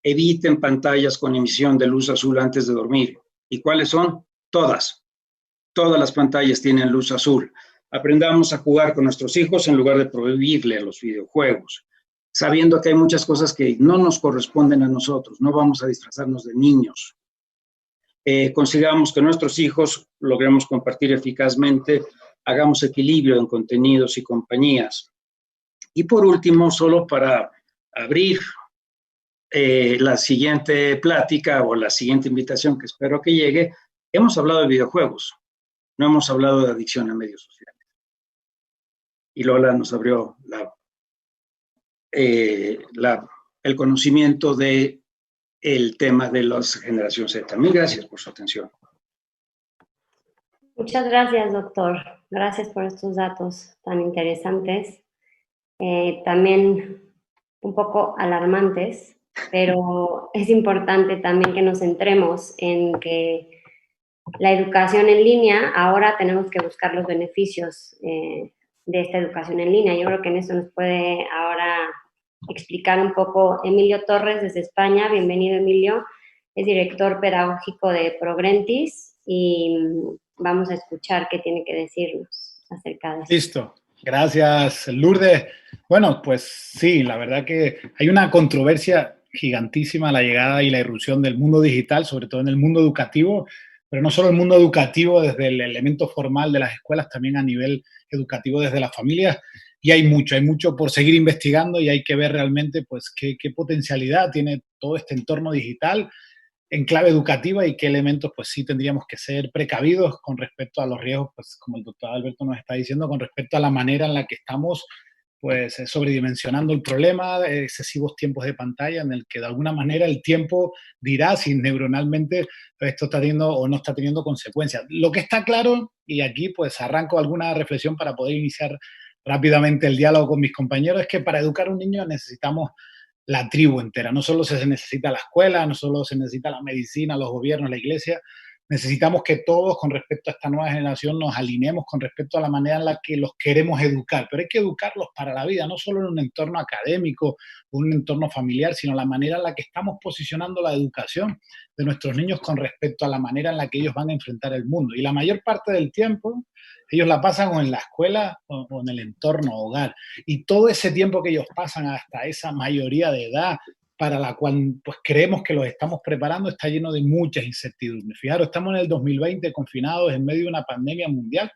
Speaker 11: Eviten pantallas con emisión de luz azul antes de dormir. ¿Y cuáles son? Todas. Todas las pantallas tienen luz azul. Aprendamos a jugar con nuestros hijos en lugar de prohibirle los videojuegos, sabiendo que hay muchas cosas que no nos corresponden a nosotros. No vamos a disfrazarnos de niños. Consigamos que nuestros hijos logremos compartir eficazmente, hagamos equilibrio en contenidos y compañías. Y por último, solo para abrir la siguiente plática o la siguiente invitación que espero que llegue, hemos hablado de videojuegos, no hemos hablado de adicción a medios sociales. Y Lola nos abrió el conocimiento de el tema de la generación Z. Mil gracias por su atención.
Speaker 8: Muchas gracias, doctor. Gracias por estos datos tan interesantes, también un poco alarmantes, pero es importante también que nos centremos en que la educación en línea, ahora tenemos que buscar los beneficios de esta educación en línea. Yo creo que en eso nos puede ahora explicar un poco Emilio Torres desde España. Bienvenido, Emilio. Es director pedagógico de Progrentis y vamos a escuchar qué tiene que decirnos acerca de eso.
Speaker 12: Listo. Gracias, Lourdes. Bueno, pues sí, la verdad que hay una controversia gigantísima a la llegada y la irrupción del mundo digital, sobre todo en el mundo educativo, pero no solo el mundo educativo desde el elemento formal de las escuelas, también a nivel educativo desde las familias. Y hay mucho por seguir investigando y hay que ver realmente pues qué potencialidad tiene todo este entorno digital en clave educativa y qué elementos pues sí tendríamos que ser precavidos con respecto a los riesgos, pues como el doctor Alberto nos está diciendo, con respecto a la manera en la que estamos pues sobredimensionando el problema de excesivos tiempos de pantalla, en el que de alguna manera el tiempo dirá si neuronalmente esto está teniendo o no está teniendo consecuencias. Lo que está claro, y aquí pues arranco alguna reflexión para poder iniciar rápidamente el diálogo con mis compañeros, es que para educar a un niño necesitamos la tribu entera. No solo se necesita la escuela, no solo se necesita la medicina, los gobiernos, la iglesia. Necesitamos que todos, con respecto a esta nueva generación, nos alineemos con respecto a la manera en la que los queremos educar. Pero hay que educarlos para la vida, no solo en un entorno académico o un entorno familiar, sino la manera en la que estamos posicionando la educación de nuestros niños con respecto a la manera en la que ellos van a enfrentar el mundo. Y la mayor parte del tiempo ellos la pasan o en la escuela o en el entorno hogar. Y todo ese tiempo que ellos pasan hasta esa mayoría de edad para la cual pues creemos que los estamos preparando está lleno de muchas incertidumbres. Fijaros, estamos en el 2020 confinados en medio de una pandemia mundial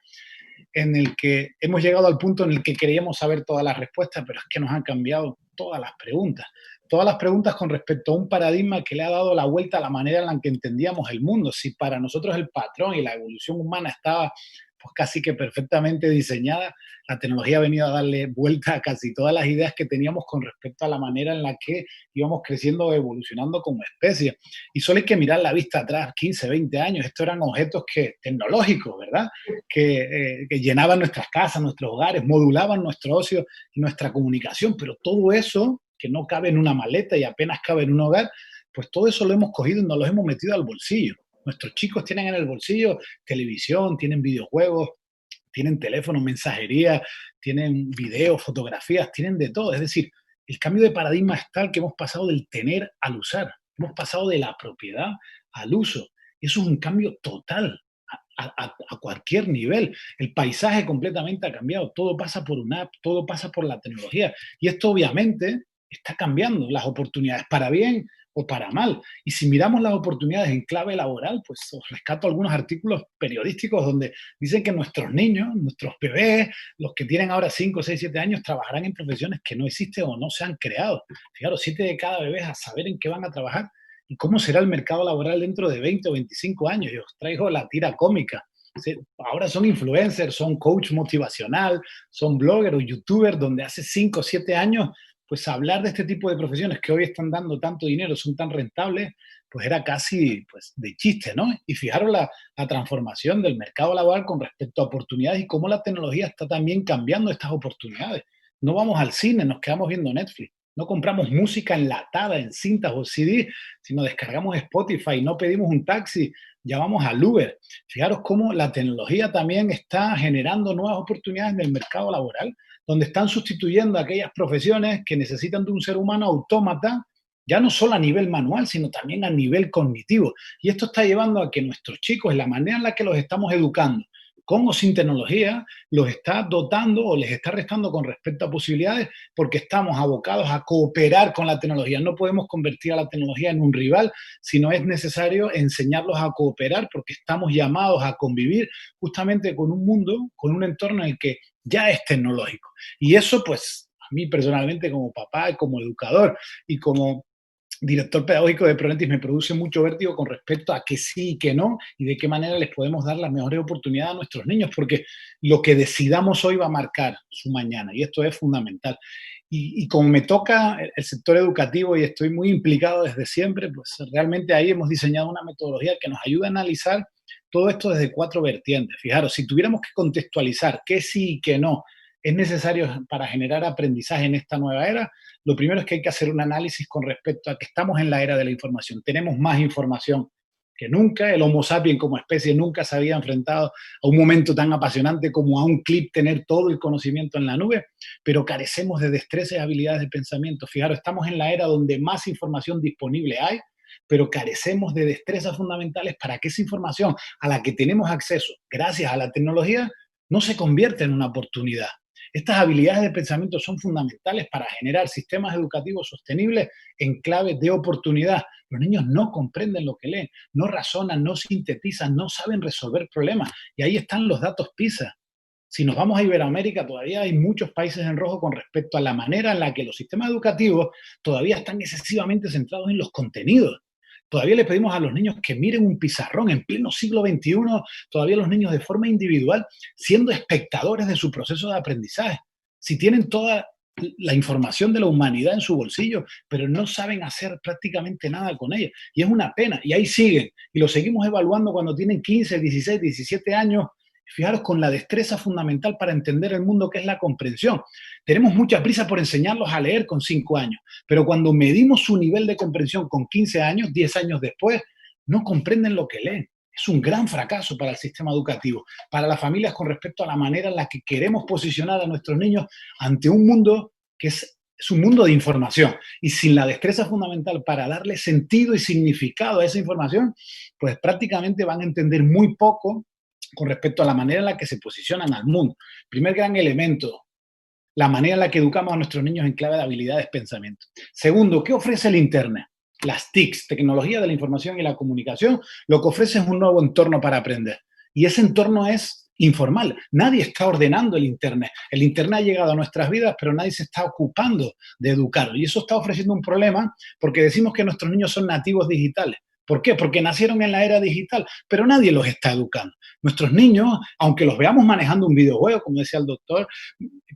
Speaker 12: en el que hemos llegado al punto en el que queríamos saber todas las respuestas, pero es que nos han cambiado todas las preguntas con respecto a un paradigma que le ha dado la vuelta a la manera en la que entendíamos el mundo. Si para nosotros el patrón y la evolución humana estaba pues casi que perfectamente diseñada, la tecnología ha venido a darle vuelta a casi todas las ideas que teníamos con respecto a la manera en la que íbamos creciendo o evolucionando como especie. Y solo hay que mirar la vista atrás, 15, 20 años, estos eran objetos tecnológicos, ¿verdad? Que llenaban nuestras casas, nuestros hogares, modulaban nuestro ocio y nuestra comunicación, pero todo eso, que no cabe en una maleta y apenas cabe en un hogar, pues todo eso lo hemos cogido y nos lo hemos metido al bolsillo. Nuestros chicos tienen en el bolsillo televisión, tienen videojuegos, tienen teléfono, mensajería, tienen videos, fotografías, tienen de todo. Es decir, el cambio de paradigma es tal que hemos pasado del tener al usar. Hemos pasado de la propiedad al uso. Y eso es un cambio total a cualquier nivel. El paisaje completamente ha cambiado. Todo pasa por una app, todo pasa por la tecnología. Y esto obviamente está cambiando las oportunidades para bien o para mal. Y si miramos las oportunidades en clave laboral, pues os rescato algunos artículos periodísticos donde dicen que nuestros niños, nuestros bebés, los que tienen ahora 5, 6, 7 años, trabajarán en profesiones que no existen o no se han creado. Fijaros, 7 de cada bebés a saber en qué van a trabajar y cómo será el mercado laboral dentro de 20 o 25 años. Y os traigo la tira cómica. Ahora son influencers, son coach motivacional, son bloggers o youtubers donde hace 5 o 7 años pues hablar de este tipo de profesiones que hoy están dando tanto dinero, son tan rentables, pues era casi pues, de chiste, ¿no? Y fijaros la transformación del mercado laboral con respecto a oportunidades y cómo la tecnología está también cambiando estas oportunidades. No vamos al cine, nos quedamos viendo Netflix. No compramos música enlatada en cintas o CD, sino descargamos Spotify, no pedimos un taxi, llamamos al Uber. Fijaros cómo la tecnología también está generando nuevas oportunidades en el mercado laboral, donde están sustituyendo aquellas profesiones que necesitan de un ser humano autómata, ya no solo a nivel manual, sino también a nivel cognitivo. Y esto está llevando a que nuestros chicos, en la manera en la que los estamos educando, con o sin tecnología, los está dotando o les está restando con respecto a posibilidades porque estamos abocados a cooperar con la tecnología. No podemos convertir a la tecnología en un rival, sino es necesario enseñarlos a cooperar porque estamos llamados a convivir justamente con un mundo, con un entorno en el que ya es tecnológico. Y eso, pues, a mí personalmente como papá, como educador y como director pedagógico de Proventis me produce mucho vértigo con respecto a que sí y que no y de qué manera les podemos dar las mejores oportunidades a nuestros niños, porque lo que decidamos hoy va a marcar su mañana y esto es fundamental. Y como me toca el sector educativo y estoy muy implicado desde siempre, pues realmente ahí hemos diseñado una metodología que nos ayuda a analizar todo esto desde 4 vertientes. Fijaros, si tuviéramos que contextualizar qué sí y qué no es necesario para generar aprendizaje en esta nueva era, lo primero es que hay que hacer un análisis con respecto a que estamos en la era de la información. Tenemos más información que nunca. El Homo sapiens como especie nunca se había enfrentado a un momento tan apasionante como a un clic tener todo el conocimiento en la nube, pero carecemos de destrezas y habilidades de pensamiento. Fijaros, estamos en la era donde más información disponible hay, pero carecemos de destrezas fundamentales para que esa información a la que tenemos acceso gracias a la tecnología no se convierta en una oportunidad. Estas habilidades de pensamiento son fundamentales para generar sistemas educativos sostenibles en clave de oportunidad. Los niños no comprenden lo que leen, no razonan, no sintetizan, no saben resolver problemas. Y ahí están los datos PISA. Si nos vamos a Iberoamérica, todavía hay muchos países en rojo con respecto a la manera en la que los sistemas educativos todavía están excesivamente centrados en los contenidos. Todavía le pedimos a los niños que miren un pizarrón en pleno siglo XXI, todavía los niños de forma individual siendo espectadores de su proceso de aprendizaje. Si tienen toda la información de la humanidad en su bolsillo, pero no saben hacer prácticamente nada con ella. Y es una pena. Y ahí siguen. Y lo seguimos evaluando cuando tienen 15, 16, 17 años. Fijaros, con la destreza fundamental para entender el mundo, que es la comprensión. Tenemos mucha prisa por enseñarlos a leer con 5 años, pero cuando medimos su nivel de comprensión con 15 años, 10 años después, no comprenden lo que leen. Es un gran fracaso para el sistema educativo, para las familias con respecto a la manera en la que queremos posicionar a nuestros niños ante un mundo que es un mundo de información. Y sin la destreza fundamental para darle sentido y significado a esa información, pues prácticamente van a entender muy poco con respecto a la manera en la que se posicionan al mundo. Primer gran elemento, la manera en la que educamos a nuestros niños en clave de habilidades de pensamiento. Segundo, ¿qué ofrece el Internet? Las TICs, tecnología de la información y la comunicación, lo que ofrece es un nuevo entorno para aprender. Y ese entorno es informal. Nadie está ordenando el Internet. El Internet ha llegado a nuestras vidas, pero nadie se está ocupando de educarlo. Y eso está ofreciendo un problema porque decimos que nuestros niños son nativos digitales. ¿Por qué? Porque nacieron en la era digital, pero nadie los está educando. Nuestros niños, aunque los veamos manejando un videojuego, como decía el doctor,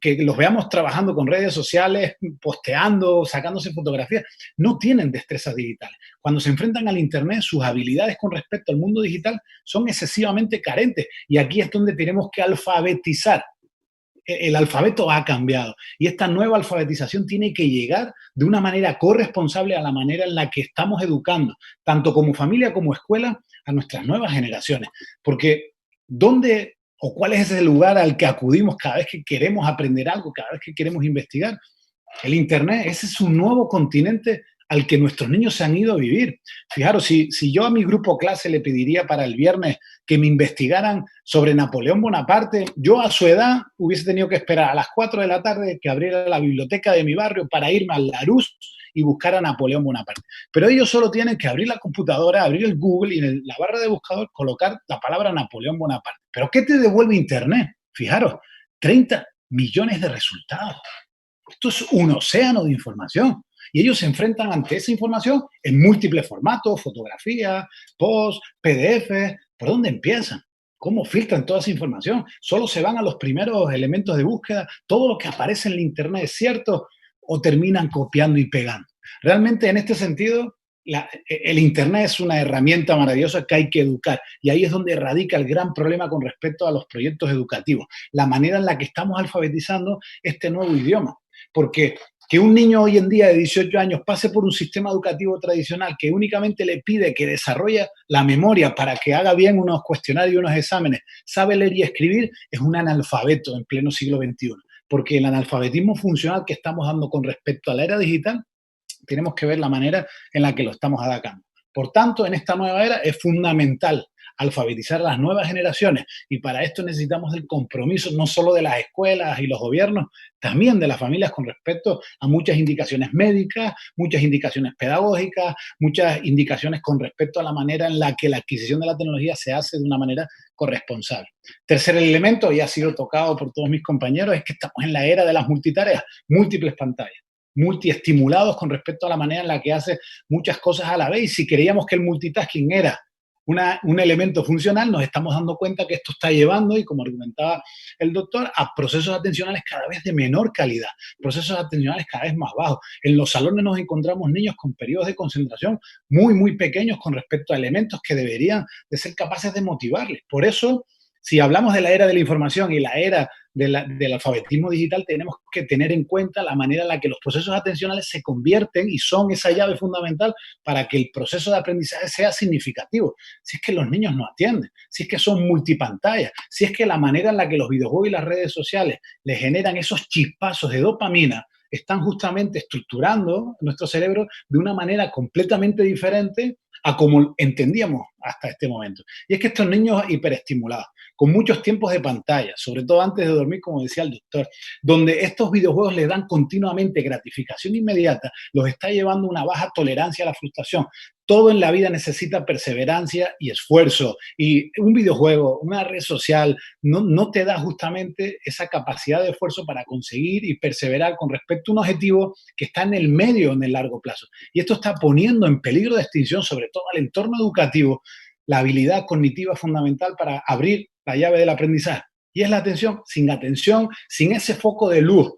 Speaker 12: que los veamos trabajando con redes sociales, posteando, sacándose fotografías, no tienen destrezas digitales. Cuando se enfrentan al Internet, sus habilidades con respecto al mundo digital son excesivamente carentes. Y aquí es donde tenemos que alfabetizar. El alfabeto ha cambiado y esta nueva alfabetización tiene que llegar de una manera corresponsable a la manera en la que estamos educando, tanto como familia como escuela, a nuestras nuevas generaciones. Porque ¿dónde o cuál es ese lugar al que acudimos cada vez que queremos aprender algo, cada vez que queremos investigar? El Internet, ese es un nuevo continente al que nuestros niños se han ido a vivir. Fijaros, si yo a mi grupo clase le pediría para el viernes que me investigaran sobre Napoleón Bonaparte, yo a su edad hubiese tenido que esperar a las 4 de la tarde que abriera la biblioteca de mi barrio para irme al Larousse y buscar a Napoleón Bonaparte. Pero ellos solo tienen que abrir la computadora, abrir el Google y en la barra de buscador colocar la palabra Napoleón Bonaparte. ¿Pero qué te devuelve Internet? Fijaros, 30 millones de resultados. Esto es un océano de información. Y ellos se enfrentan ante esa información en múltiples formatos, fotografías, posts, PDF. ¿Por dónde empiezan? ¿Cómo filtran toda esa información? Solo se van a los primeros elementos de búsqueda. Todo lo que aparece en el Internet es cierto. o terminan copiando y pegando. Realmente en este sentido, el Internet es una herramienta maravillosa que hay que educar y ahí es donde radica el gran problema con respecto a los proyectos educativos, la manera en la que estamos alfabetizando este nuevo idioma. Porque que un niño hoy en día de 18 años pase por un sistema educativo tradicional que únicamente le pide que desarrolle la memoria para que haga bien unos cuestionarios y unos exámenes, sabe leer y escribir, es un analfabeto en pleno siglo XXI. Porque el analfabetismo funcional que estamos dando con respecto a la era digital, tenemos que ver la manera en la que lo estamos atacando. Por tanto, en esta nueva era es fundamental alfabetizar a las nuevas generaciones y para esto necesitamos el compromiso no solo de las escuelas y los gobiernos, también de las familias con respecto a muchas indicaciones médicas, muchas indicaciones pedagógicas, muchas indicaciones con respecto a la manera en la que la adquisición de la tecnología se hace de una manera corresponsable. Tercer elemento, y ha sido tocado por todos mis compañeros, es que estamos en la era de las multitareas, múltiples pantallas, multiestimulados con respecto a la manera en la que hace muchas cosas a la vez. Y si creíamos que el multitasking era un elemento funcional, nos estamos dando cuenta que esto está llevando, y como argumentaba el doctor, a procesos atencionales cada vez de menor calidad, procesos atencionales cada vez más bajos. En los salones nos encontramos niños con periodos de concentración muy, muy pequeños con respecto a elementos que deberían de ser capaces de motivarles. Por eso, si hablamos de la era de la información y la era del alfabetismo digital, tenemos que tener en cuenta la manera en la que los procesos atencionales se convierten y son esa llave fundamental para que el proceso de aprendizaje sea significativo. Si es que los niños no atienden, si es que son multipantallas, si es que la manera en la que los videojuegos y las redes sociales les generan esos chispazos de dopamina, están justamente estructurando nuestro cerebro de una manera completamente diferente a como entendíamos hasta este momento. Y es que estos niños hiperestimulados, con muchos tiempos de pantalla, sobre todo antes de dormir, como decía el doctor, donde estos videojuegos les dan continuamente gratificación inmediata, los está llevando a una baja tolerancia a la frustración. Todo en la vida necesita perseverancia y esfuerzo. Y un videojuego, una red social, no te da justamente esa capacidad de esfuerzo para conseguir y perseverar con respecto a un objetivo que está en el medio, en el largo plazo. Y esto está poniendo en peligro de extinción, sobre todo al entorno educativo, la habilidad cognitiva fundamental para abrir la llave del aprendizaje. Y es la atención. Sin ese foco de luz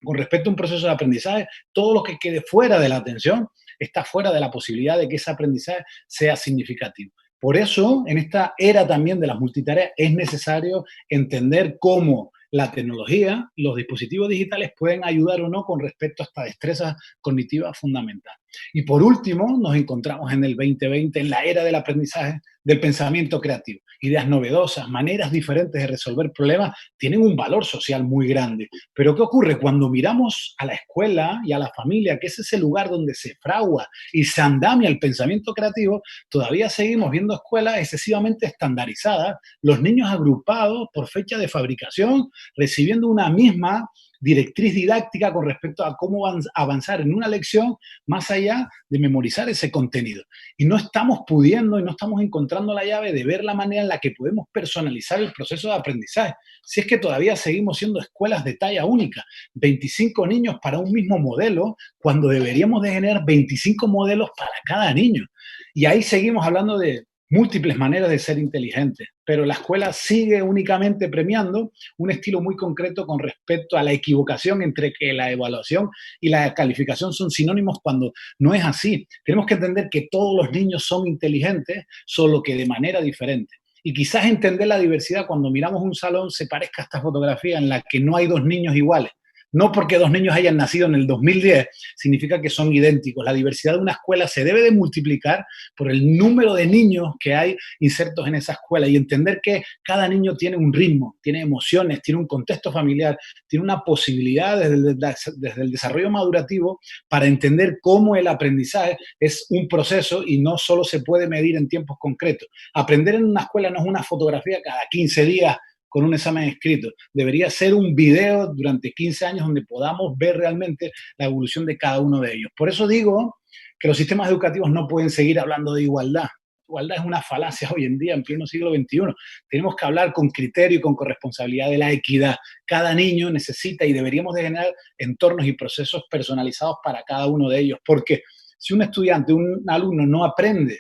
Speaker 12: con respecto a un proceso de aprendizaje, todo lo que quede fuera de la atención está fuera de la posibilidad de que ese aprendizaje sea significativo. Por eso, en esta era también de las multitareas, es necesario entender cómo la tecnología, los dispositivos digitales pueden ayudar o no con respecto a esta destreza cognitiva fundamental. Y por último, nos encontramos en el 2020, en la era del aprendizaje, del pensamiento creativo. Ideas novedosas, maneras diferentes de resolver problemas tienen un valor social muy grande. Pero ¿qué ocurre? Cuando miramos a la escuela y a la familia, que es ese lugar donde se fragua y se andamia el pensamiento creativo, todavía seguimos viendo escuelas excesivamente estandarizadas, los niños agrupados por fecha de fabricación, recibiendo una misma directriz didáctica con respecto a cómo avanzar en una lección más allá de memorizar ese contenido. Y no estamos pudiendo y no estamos encontrando la llave de ver la manera en la que podemos personalizar el proceso de aprendizaje. Si es que todavía seguimos siendo escuelas de talla única, 25 niños para un mismo modelo, cuando deberíamos de generar 25 modelos para cada niño. Y ahí seguimos hablando de múltiples maneras de ser inteligentes, pero la escuela sigue únicamente premiando un estilo muy concreto con respecto a la equivocación entre que la evaluación y la calificación son sinónimos cuando no es así. Tenemos que entender que todos los niños son inteligentes, solo que de manera diferente. Y quizás entender la diversidad cuando miramos un salón se parezca a esta fotografía en la que no hay dos niños iguales. No porque dos niños hayan nacido en el 2010 significa que son idénticos. La diversidad de una escuela se debe de multiplicar por el número de niños que hay insertos en esa escuela y entender que cada niño tiene un ritmo, tiene emociones, tiene un contexto familiar, tiene una posibilidad desde el desarrollo madurativo para entender cómo el aprendizaje es un proceso y no solo se puede medir en tiempos concretos. Aprender en una escuela no es una fotografía cada 15 días con un examen escrito. Debería ser un video durante 15 años donde podamos ver realmente la evolución de cada uno de ellos. Por eso digo que los sistemas educativos no pueden seguir hablando de igualdad. Igualdad es una falacia hoy en día, en pleno siglo XXI. Tenemos que hablar con criterio y con corresponsabilidad de la equidad. Cada niño necesita y deberíamos de generar entornos y procesos personalizados para cada uno de ellos. Porque si un estudiante, un alumno no aprende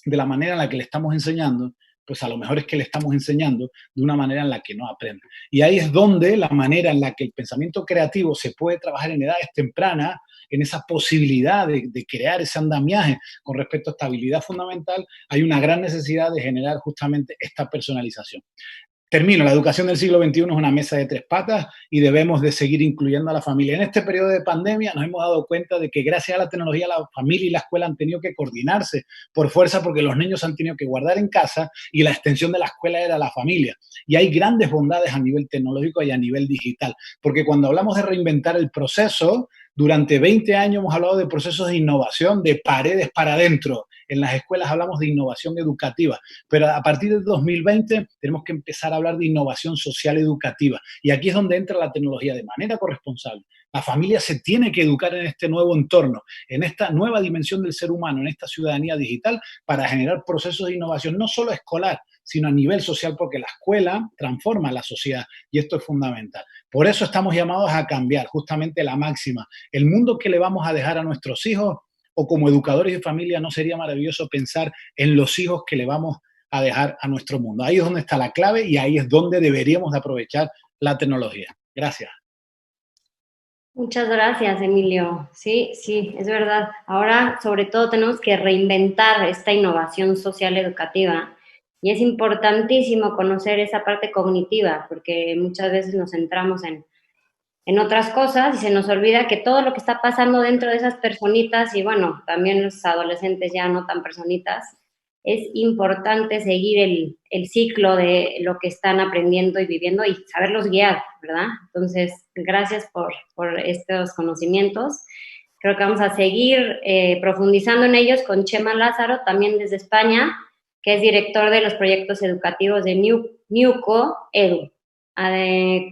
Speaker 12: de la manera en la que le estamos enseñando, pues a lo mejor es que le estamos enseñando de una manera en la que no aprende. Y ahí es donde la manera en la que el pensamiento creativo se puede trabajar en edades tempranas, en esa posibilidad de crear ese andamiaje con respecto a esta habilidad fundamental, hay una gran necesidad de generar justamente esta personalización. Termino, la educación del siglo XXI es una mesa de tres patas y debemos de seguir incluyendo a la familia. En este periodo de pandemia nos hemos dado cuenta de que gracias a la tecnología la familia y la escuela han tenido que coordinarse por fuerza porque los niños han tenido que guardar en casa y la extensión de la escuela era la familia. Y hay grandes bondades a nivel tecnológico y a nivel digital, porque cuando hablamos de reinventar el proceso, durante 20 años hemos hablado de procesos de innovación, de paredes para adentro. En las escuelas hablamos de innovación educativa, pero a partir del 2020 tenemos que empezar a hablar de innovación social educativa. Y aquí es donde entra la tecnología de manera corresponsable. La familia se tiene que educar en este nuevo entorno, en esta nueva dimensión del ser humano, en esta ciudadanía digital, para generar procesos de innovación no solo escolar, sino a nivel social, porque la escuela transforma la sociedad y esto es fundamental. Por eso estamos llamados a cambiar justamente la máxima. El mundo que le vamos a dejar a nuestros hijos, o como educadores de familia, ¿no sería maravilloso pensar en los hijos que le vamos a dejar a nuestro mundo? Ahí es donde está la clave y ahí es donde deberíamos de aprovechar la tecnología. Gracias.
Speaker 8: Muchas gracias, Emilio. Sí, es verdad. Ahora, sobre todo, tenemos que reinventar esta innovación social educativa y es importantísimo conocer esa parte cognitiva porque muchas veces nos centramos en otras cosas y se nos olvida que todo lo que está pasando dentro de esas personitas y bueno, también los adolescentes ya no tan personitas, es importante seguir el ciclo de lo que están aprendiendo y viviendo y saberlos guiar, ¿verdad? Entonces, gracias por estos conocimientos. Creo que vamos a seguir profundizando en ellos con Chema Lázaro, también desde España, que es director de los proyectos educativos de Newco Edu.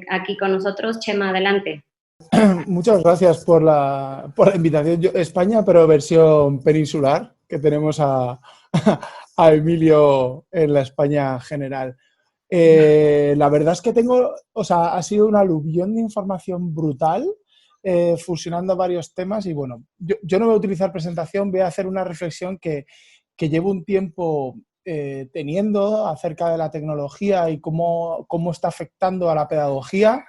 Speaker 8: Aquí con nosotros, Chema, adelante.
Speaker 13: Muchas gracias por la invitación. España, pero versión peninsular, que tenemos a Emilio en la España general. La verdad es que ha sido un aluvión de información brutal, fusionando varios temas y bueno, yo no voy a utilizar presentación, voy a hacer una reflexión que llevo un tiempo teniendo acerca de la tecnología y cómo está afectando a la pedagogía,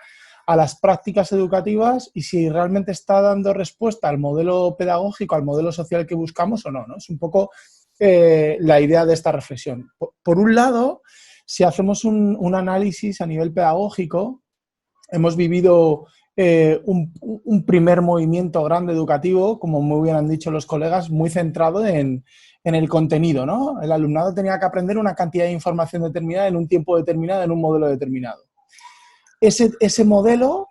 Speaker 13: a las prácticas educativas y si realmente está dando respuesta al modelo pedagógico, al modelo social que buscamos o no, ¿no? Es un poco la idea de esta reflexión. Por un lado, si hacemos un análisis a nivel pedagógico, hemos vivido un primer movimiento grande educativo, como muy bien han dicho los colegas, muy centrado en el contenido, ¿no? El alumnado tenía que aprender una cantidad de información determinada en un tiempo determinado, en un modelo determinado. Ese modelo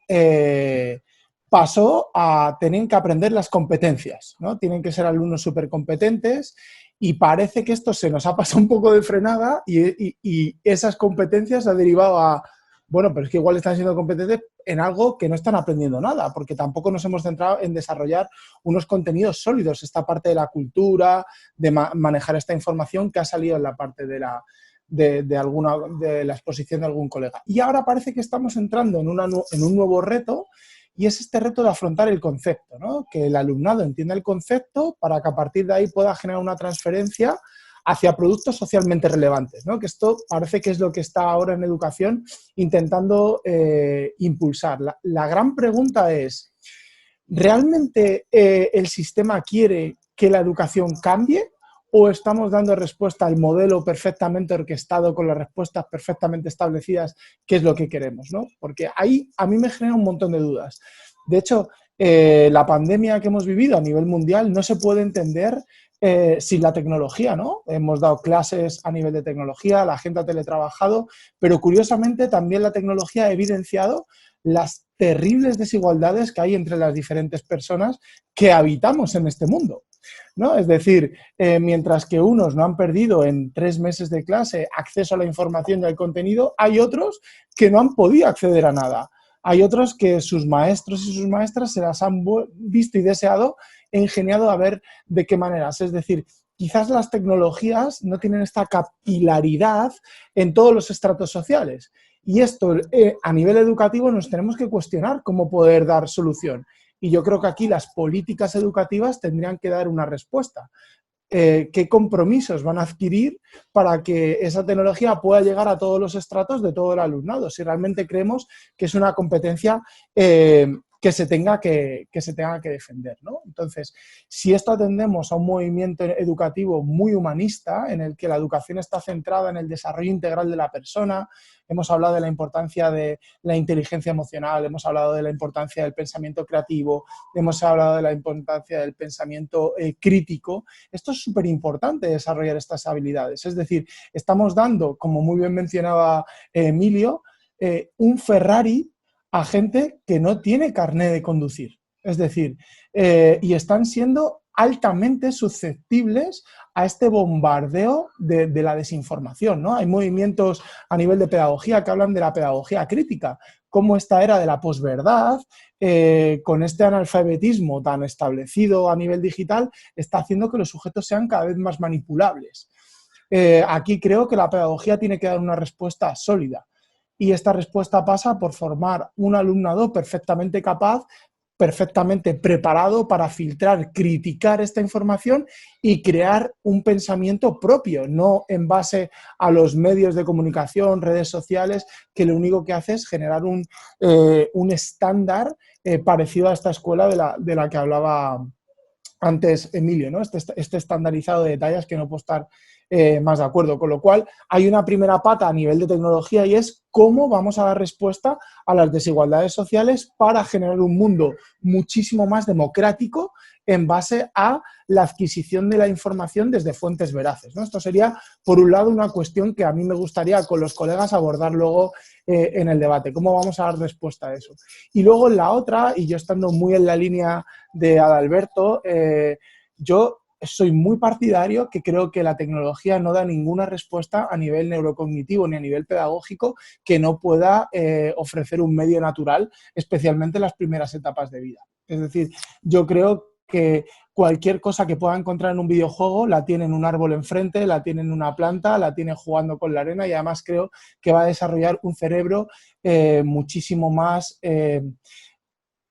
Speaker 13: pasó a tener que aprender las competencias, ¿no? Tienen que ser alumnos súper competentes y parece que esto se nos ha pasado un poco de frenada y esas competencias ha derivado a, bueno, pero es que igual están siendo competentes en algo que no están aprendiendo nada, porque tampoco nos hemos centrado en desarrollar unos contenidos sólidos, esta parte de la cultura, de manejar esta información que ha salido en la parte de la exposición de algún colega. Y ahora parece que estamos entrando en un nuevo reto y es este reto de afrontar el concepto, ¿no? Que el alumnado entienda el concepto para que a partir de ahí pueda generar una transferencia hacia productos socialmente relevantes, ¿no? Que esto parece que es lo que está ahora en educación intentando impulsar. La gran pregunta es, ¿realmente el sistema quiere que la educación cambie o estamos dando respuesta al modelo perfectamente orquestado con las respuestas perfectamente establecidas, que es lo que queremos, ¿no? Porque ahí a mí me genera un montón de dudas. De hecho, la pandemia que hemos vivido a nivel mundial no se puede entender sin la tecnología, ¿no? Hemos dado clases a nivel de tecnología, la gente ha teletrabajado, pero curiosamente también la tecnología ha evidenciado las terribles desigualdades que hay entre las diferentes personas que habitamos en este mundo, ¿no? Es decir, mientras que unos no han perdido en 3 meses de clase acceso a la información y al contenido, hay otros que no han podido acceder a nada. Hay otros que sus maestros y sus maestras se las han visto y deseado e ingeniado a ver de qué maneras. Es decir, quizás las tecnologías no tienen esta capilaridad en todos los estratos sociales. Y esto, a nivel educativo, nos tenemos que cuestionar cómo poder dar solución. Y yo creo que aquí las políticas educativas tendrían que dar una respuesta. qué compromisos van a adquirir para que esa tecnología pueda llegar a todos los estratos de todo el alumnado, si realmente creemos que es una competencia que se tenga que defender, ¿no? Entonces, si esto atendemos a un movimiento educativo muy humanista, en el que la educación está centrada en el desarrollo integral de la persona, hemos hablado de la importancia de la inteligencia emocional, hemos hablado de la importancia del pensamiento creativo, hemos hablado de la importancia del pensamiento crítico. Esto es súper importante, desarrollar estas habilidades. Es decir, estamos dando, como muy bien mencionaba Emilio, un Ferrari a gente que no tiene carné de conducir. Es decir, y están siendo altamente susceptibles a este bombardeo de la desinformación, ¿no? Hay movimientos a nivel de pedagogía que hablan de la pedagogía crítica, cómo esta era de la posverdad, con este analfabetismo tan establecido a nivel digital, está haciendo que los sujetos sean cada vez más manipulables. Aquí creo que la pedagogía tiene que dar una respuesta sólida. Y esta respuesta pasa por formar un alumnado perfectamente capaz, perfectamente preparado para filtrar, criticar esta información y crear un pensamiento propio, no en base a los medios de comunicación, redes sociales, que lo único que hace es generar un estándar parecido a esta escuela de la que hablaba antes Emilio, ¿no? Este estandarizado de tallas que no puedo estar más de acuerdo. Con lo cual, hay una primera pata a nivel de tecnología y es cómo vamos a dar respuesta a las desigualdades sociales para generar un mundo muchísimo más democrático en base a la adquisición de la información desde fuentes veraces, ¿no? Esto sería, por un lado, una cuestión que a mí me gustaría con los colegas abordar luego en el debate. ¿Cómo vamos a dar respuesta a eso? Y luego la otra, y yo estando muy en la línea de Adalberto, yo soy muy partidario que creo que la tecnología no da ninguna respuesta a nivel neurocognitivo ni a nivel pedagógico que no pueda ofrecer un medio natural, especialmente en las primeras etapas de vida. Es decir, yo creo que cualquier cosa que pueda encontrar en un videojuego la tiene en un árbol enfrente, la tiene en una planta, la tiene jugando con la arena y además creo que va a desarrollar un cerebro muchísimo más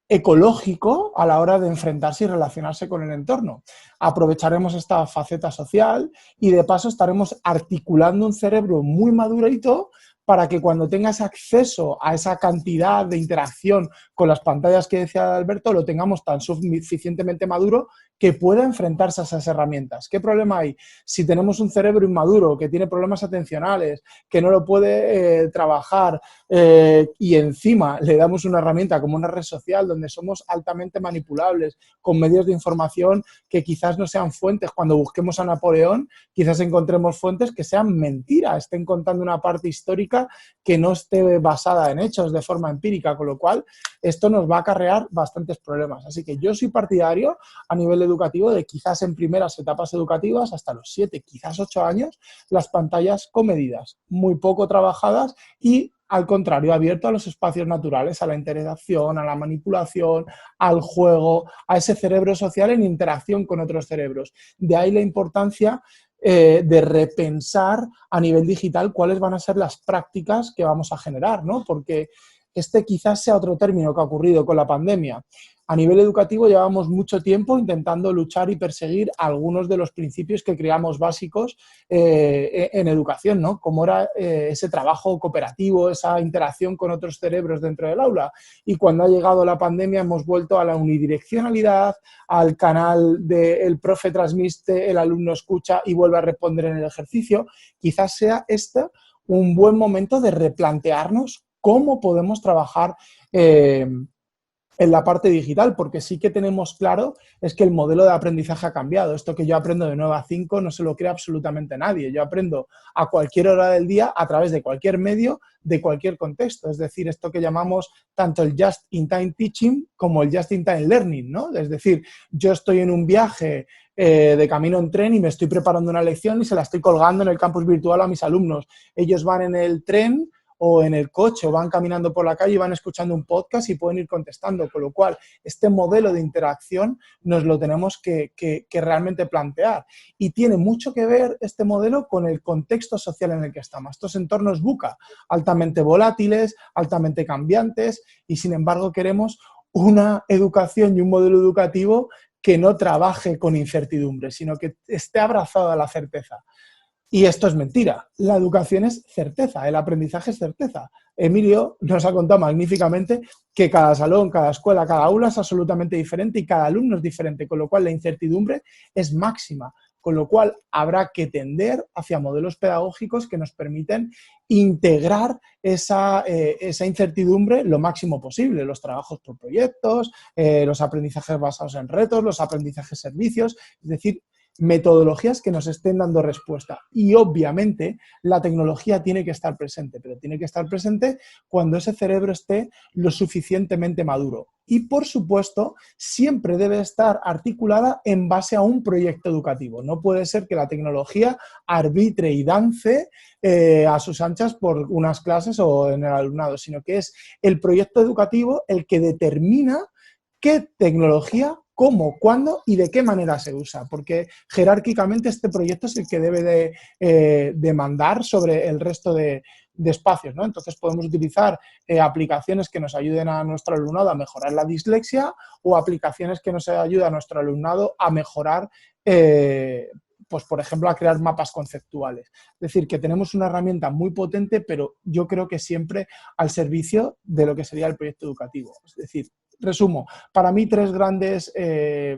Speaker 13: ecológico a la hora de enfrentarse y relacionarse con el entorno. Aprovecharemos esta faceta social y de paso estaremos articulando un cerebro muy madurito para que cuando tengas acceso a esa cantidad de interacción con las pantallas que decía Alberto, lo tengamos tan suficientemente maduro que pueda enfrentarse a esas herramientas. ¿Qué problema hay? Si tenemos un cerebro inmaduro, que tiene problemas atencionales, que no lo puede trabajar y encima le damos una herramienta como una red social donde somos altamente manipulables, con medios de información que quizás no sean fuentes. Cuando busquemos a Napoleón, quizás encontremos fuentes que sean mentira, estén contando una parte histórica que no esté basada en hechos de forma empírica, con lo cual esto nos va a acarrear bastantes problemas. Así que yo soy partidario a nivel educativo de quizás en primeras etapas educativas, hasta los 7, quizás 8 años, las pantallas comedidas, muy poco trabajadas y al contrario, abierto a los espacios naturales, a la interacción, a la manipulación, al juego, a ese cerebro social en interacción con otros cerebros. De ahí la importancia de repensar a nivel digital cuáles van a ser las prácticas que vamos a generar, ¿no? Porque este quizás sea otro término que ha ocurrido con la pandemia. A nivel educativo llevamos mucho tiempo intentando luchar y perseguir algunos de los principios que creamos básicos en educación, ¿no? Como era ese trabajo cooperativo, esa interacción con otros cerebros dentro del aula. Y cuando ha llegado la pandemia hemos vuelto a la unidireccionalidad, al canal del profe transmite, el alumno escucha y vuelve a responder en el ejercicio. Quizás sea este un buen momento de replantearnos cómo podemos trabajar en la parte digital, porque sí que tenemos claro es que el modelo de aprendizaje ha cambiado. Esto que yo aprendo de 9 a 5 no se lo cree absolutamente nadie. Yo aprendo a cualquier hora del día a través de cualquier medio, de cualquier contexto. Es decir, esto que llamamos tanto el just-in-time teaching como el just-in-time learning, ¿no? Es decir, yo estoy en un viaje de camino en tren y me estoy preparando una lección y se la estoy colgando en el campus virtual a mis alumnos. Ellos van en el tren o en el coche o van caminando por la calle y van escuchando un podcast y pueden ir contestando, con lo cual este modelo de interacción nos lo tenemos que realmente plantear y tiene mucho que ver este modelo con el contexto social en el que estamos. Estos entornos VUCA, altamente volátiles, altamente cambiantes y sin embargo queremos una educación y un modelo educativo que no trabaje con incertidumbre, sino que esté abrazado a la certeza. Y esto es mentira. La educación es certeza, el aprendizaje es certeza. Emilio nos ha contado magníficamente que cada salón, cada escuela, cada aula es absolutamente diferente y cada alumno es diferente, con lo cual la incertidumbre es máxima, con lo cual habrá que tender hacia modelos pedagógicos que nos permiten integrar esa incertidumbre lo máximo posible, los trabajos por proyectos, los aprendizajes basados en retos, los aprendizajes servicios, es decir, metodologías que nos estén dando respuesta. Y obviamente la tecnología tiene que estar presente, pero tiene que estar presente cuando ese cerebro esté lo suficientemente maduro. Y por supuesto, siempre debe estar articulada en base a un proyecto educativo. No puede ser que la tecnología arbitre y dance a sus anchas por unas clases o en el alumnado, sino que es el proyecto educativo el que determina qué tecnología, cómo, cuándo y de qué manera se usa, porque jerárquicamente este proyecto es el que debe de mandar sobre el resto de espacios, ¿no? Entonces podemos utilizar aplicaciones que nos ayuden a nuestro alumnado a mejorar la dislexia o aplicaciones que nos ayuden a nuestro alumnado a mejorar, pues por ejemplo, a crear mapas conceptuales. Es decir, que tenemos una herramienta muy potente, pero yo creo que siempre al servicio de lo que sería el proyecto educativo. Es decir, resumo, para mí 3 grandes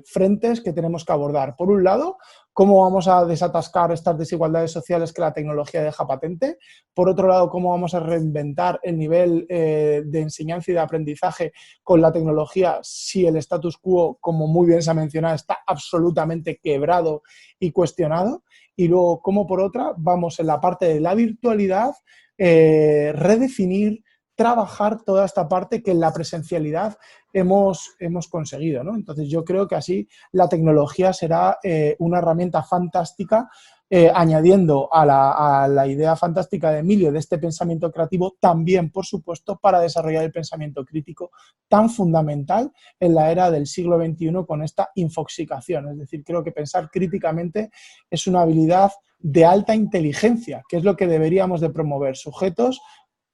Speaker 13: frentes que tenemos que abordar. Por un lado, cómo vamos a desatascar estas desigualdades sociales que la tecnología deja patente. Por otro lado, cómo vamos a reinventar el nivel de enseñanza y de aprendizaje con la tecnología si el status quo, como muy bien se ha mencionado, está absolutamente quebrado y cuestionado. Y luego, cómo por otra, vamos en la parte de la virtualidad, redefinir, trabajar toda esta parte que en la presencialidad hemos conseguido, ¿no? Entonces yo creo que así la tecnología será una herramienta fantástica, añadiendo a la idea fantástica de Emilio de este pensamiento creativo, también, por supuesto, para desarrollar el pensamiento crítico tan fundamental en la era del siglo XXI con esta infoxicación. Es decir, creo que pensar críticamente es una habilidad de alta inteligencia, que es lo que deberíamos de promover, sujetos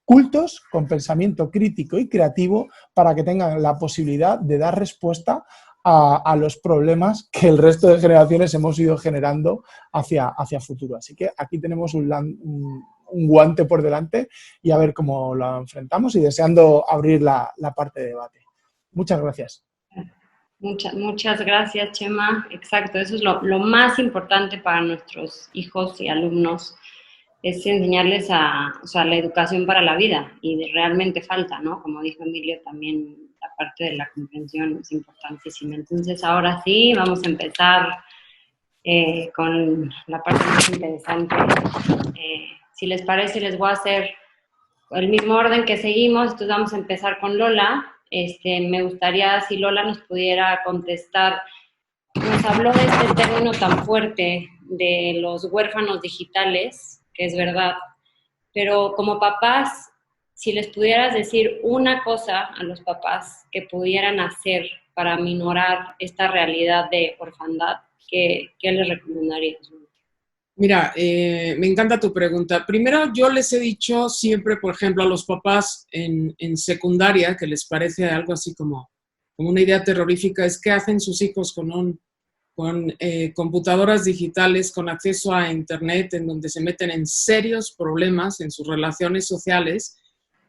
Speaker 13: cultos con pensamiento crítico y creativo para que tengan la posibilidad de dar respuesta a los problemas que el resto de generaciones hemos ido generando hacia futuro. Así que aquí tenemos un guante por delante y a ver cómo lo enfrentamos y deseando abrir la parte de debate. Muchas gracias.
Speaker 8: Muchas gracias, Chema. Exacto, eso es lo más importante para nuestros hijos y alumnos, es enseñarles la educación para la vida, y realmente falta, ¿no? Como dijo Emilio, también la parte de la comprensión es importantísima. Entonces, ahora sí, vamos a empezar con la parte más interesante. Si les parece, les voy a hacer el mismo orden que seguimos. Entonces, vamos a empezar con Lola. Me gustaría si Lola nos pudiera contestar. Nos habló de este término tan fuerte de los huérfanos digitales, que es verdad, pero como papás, si les pudieras decir una cosa a los papás que pudieran hacer para minorar esta realidad de orfandad, ¿qué les recomendarías?
Speaker 9: Mira, me encanta tu pregunta. Primero, yo les he dicho siempre, por ejemplo, a los papás en secundaria, que les parece algo así como una idea terrorífica, es qué hacen sus hijos con computadoras digitales, con acceso a Internet, en donde se meten en serios problemas en sus relaciones sociales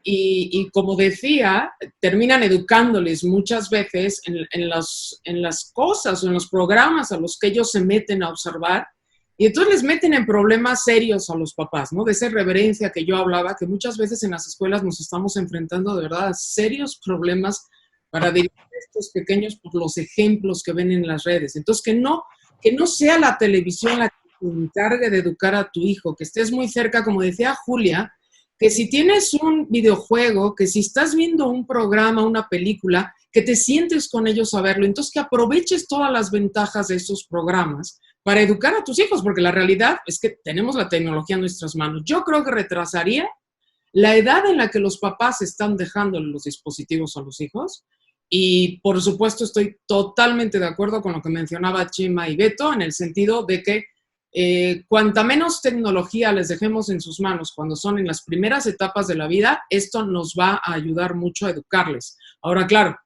Speaker 9: y como decía, terminan educándoles muchas veces en las cosas o en los programas a los que ellos se meten a observar, y entonces les meten en problemas serios a los papás, ¿no? De esa irreverencia que yo hablaba, que muchas veces en las escuelas nos estamos enfrentando de verdad a serios problemas para dirigir a estos pequeños por los ejemplos que ven en las redes. Entonces, que no sea la televisión la que se encargue de educar a tu hijo, que estés muy cerca, como decía Julia, que si tienes un videojuego, que si estás viendo un programa, una película, que te sientes con ellos a verlo, entonces que aproveches todas las ventajas de esos programas para educar a tus hijos, porque la realidad es que tenemos la tecnología en nuestras manos. Yo creo que retrasaría la edad en la que los papás están dejando los dispositivos a los hijos. Y, por supuesto, estoy totalmente de acuerdo con lo que mencionaba Chema y Beto, en el sentido de que cuanta menos tecnología les dejemos en sus manos cuando son en las primeras etapas de la vida, esto nos va a ayudar mucho a educarles. Ahora, claro,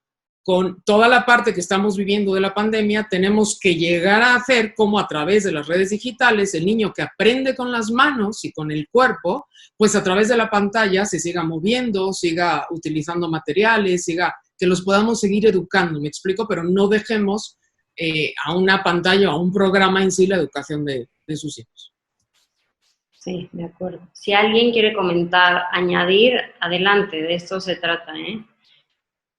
Speaker 9: con toda la parte que estamos viviendo de la pandemia, tenemos que llegar a hacer como a través de las redes digitales, el niño que aprende con las manos y con el cuerpo, pues a través de la pantalla se siga moviendo, siga utilizando materiales, que los podamos seguir educando, me explico, pero no dejemos a una pantalla o a un programa en sí la educación de sus hijos.
Speaker 8: Sí, de acuerdo. Si alguien quiere comentar, añadir, adelante, de esto se trata, ¿eh?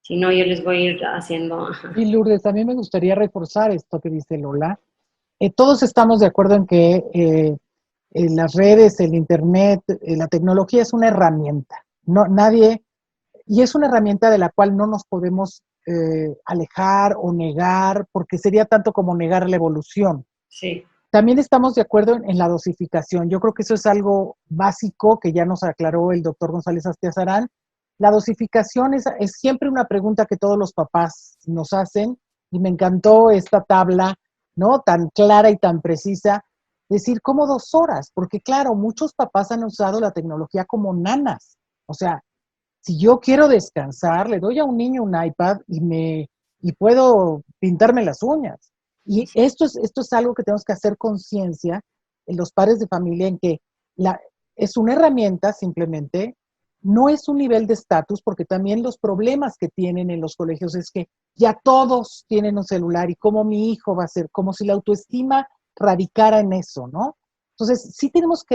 Speaker 8: Si no, yo les voy a ir haciendo...
Speaker 10: Y Lourdes, también me gustaría reforzar esto que dice Lola. Todos estamos de acuerdo en que las redes, el internet, la tecnología es una herramienta. Y es una herramienta de la cual no nos podemos alejar o negar, porque sería tanto como negar la evolución.
Speaker 8: Sí.
Speaker 10: También estamos de acuerdo en la dosificación. Yo creo que eso es algo básico que ya nos aclaró el doctor González Astiazarán. La dosificación es siempre una pregunta que todos los papás nos hacen, y me encantó esta tabla, ¿no? Tan clara y tan precisa. Decir, ¿cómo 2 horas? Porque claro, muchos papás han usado la tecnología como nanas. O sea, si yo quiero descansar, le doy a un niño un iPad y puedo pintarme las uñas. Y esto es algo que tenemos que hacer conciencia en los padres de familia, en que es una herramienta simplemente. No es un nivel de estatus, porque también los problemas que tienen en los colegios es que ya todos tienen un celular y cómo mi hijo va a ser, como si la autoestima radicara en eso, ¿no? Entonces, sí tenemos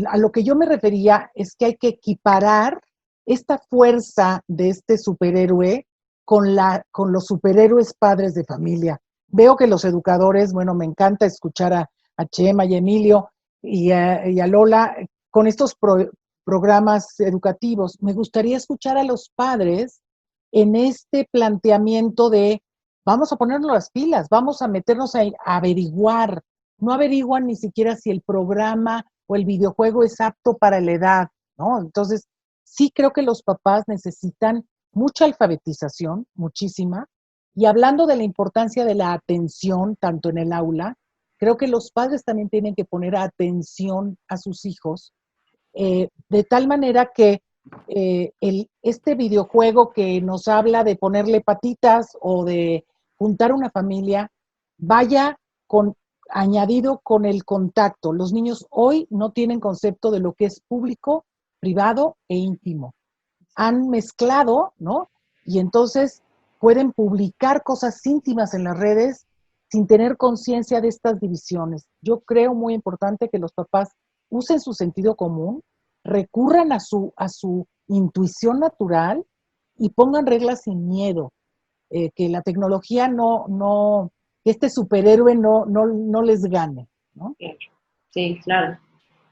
Speaker 10: a lo que yo me refería es que hay que equiparar esta fuerza de este superhéroe con los superhéroes padres de familia. Veo que los educadores, bueno, me encanta escuchar a Chema y a Emilio y a Lola con estos programas educativos. Me gustaría escuchar a los padres en este planteamiento de vamos a ponernos las pilas, vamos a meternos a averiguar. No averiguan ni siquiera si el programa o el videojuego es apto para la edad, ¿no? Entonces, sí creo que los papás necesitan mucha alfabetización, muchísima, y hablando de la importancia de la atención, tanto en el aula, creo que los padres también tienen que poner atención a sus hijos, de tal manera que este videojuego que nos habla de ponerle patitas o de juntar una familia, vaya añadido con el contacto. Los niños hoy no tienen concepto de lo que es público, privado e íntimo. Han mezclado, ¿no? Y entonces pueden publicar cosas íntimas en las redes sin tener conciencia de estas divisiones. Yo creo muy importante que los papás usen su sentido común, recurran a su intuición natural y pongan reglas sin miedo. Que la tecnología que este superhéroe no les gane, ¿no?
Speaker 8: Sí, claro.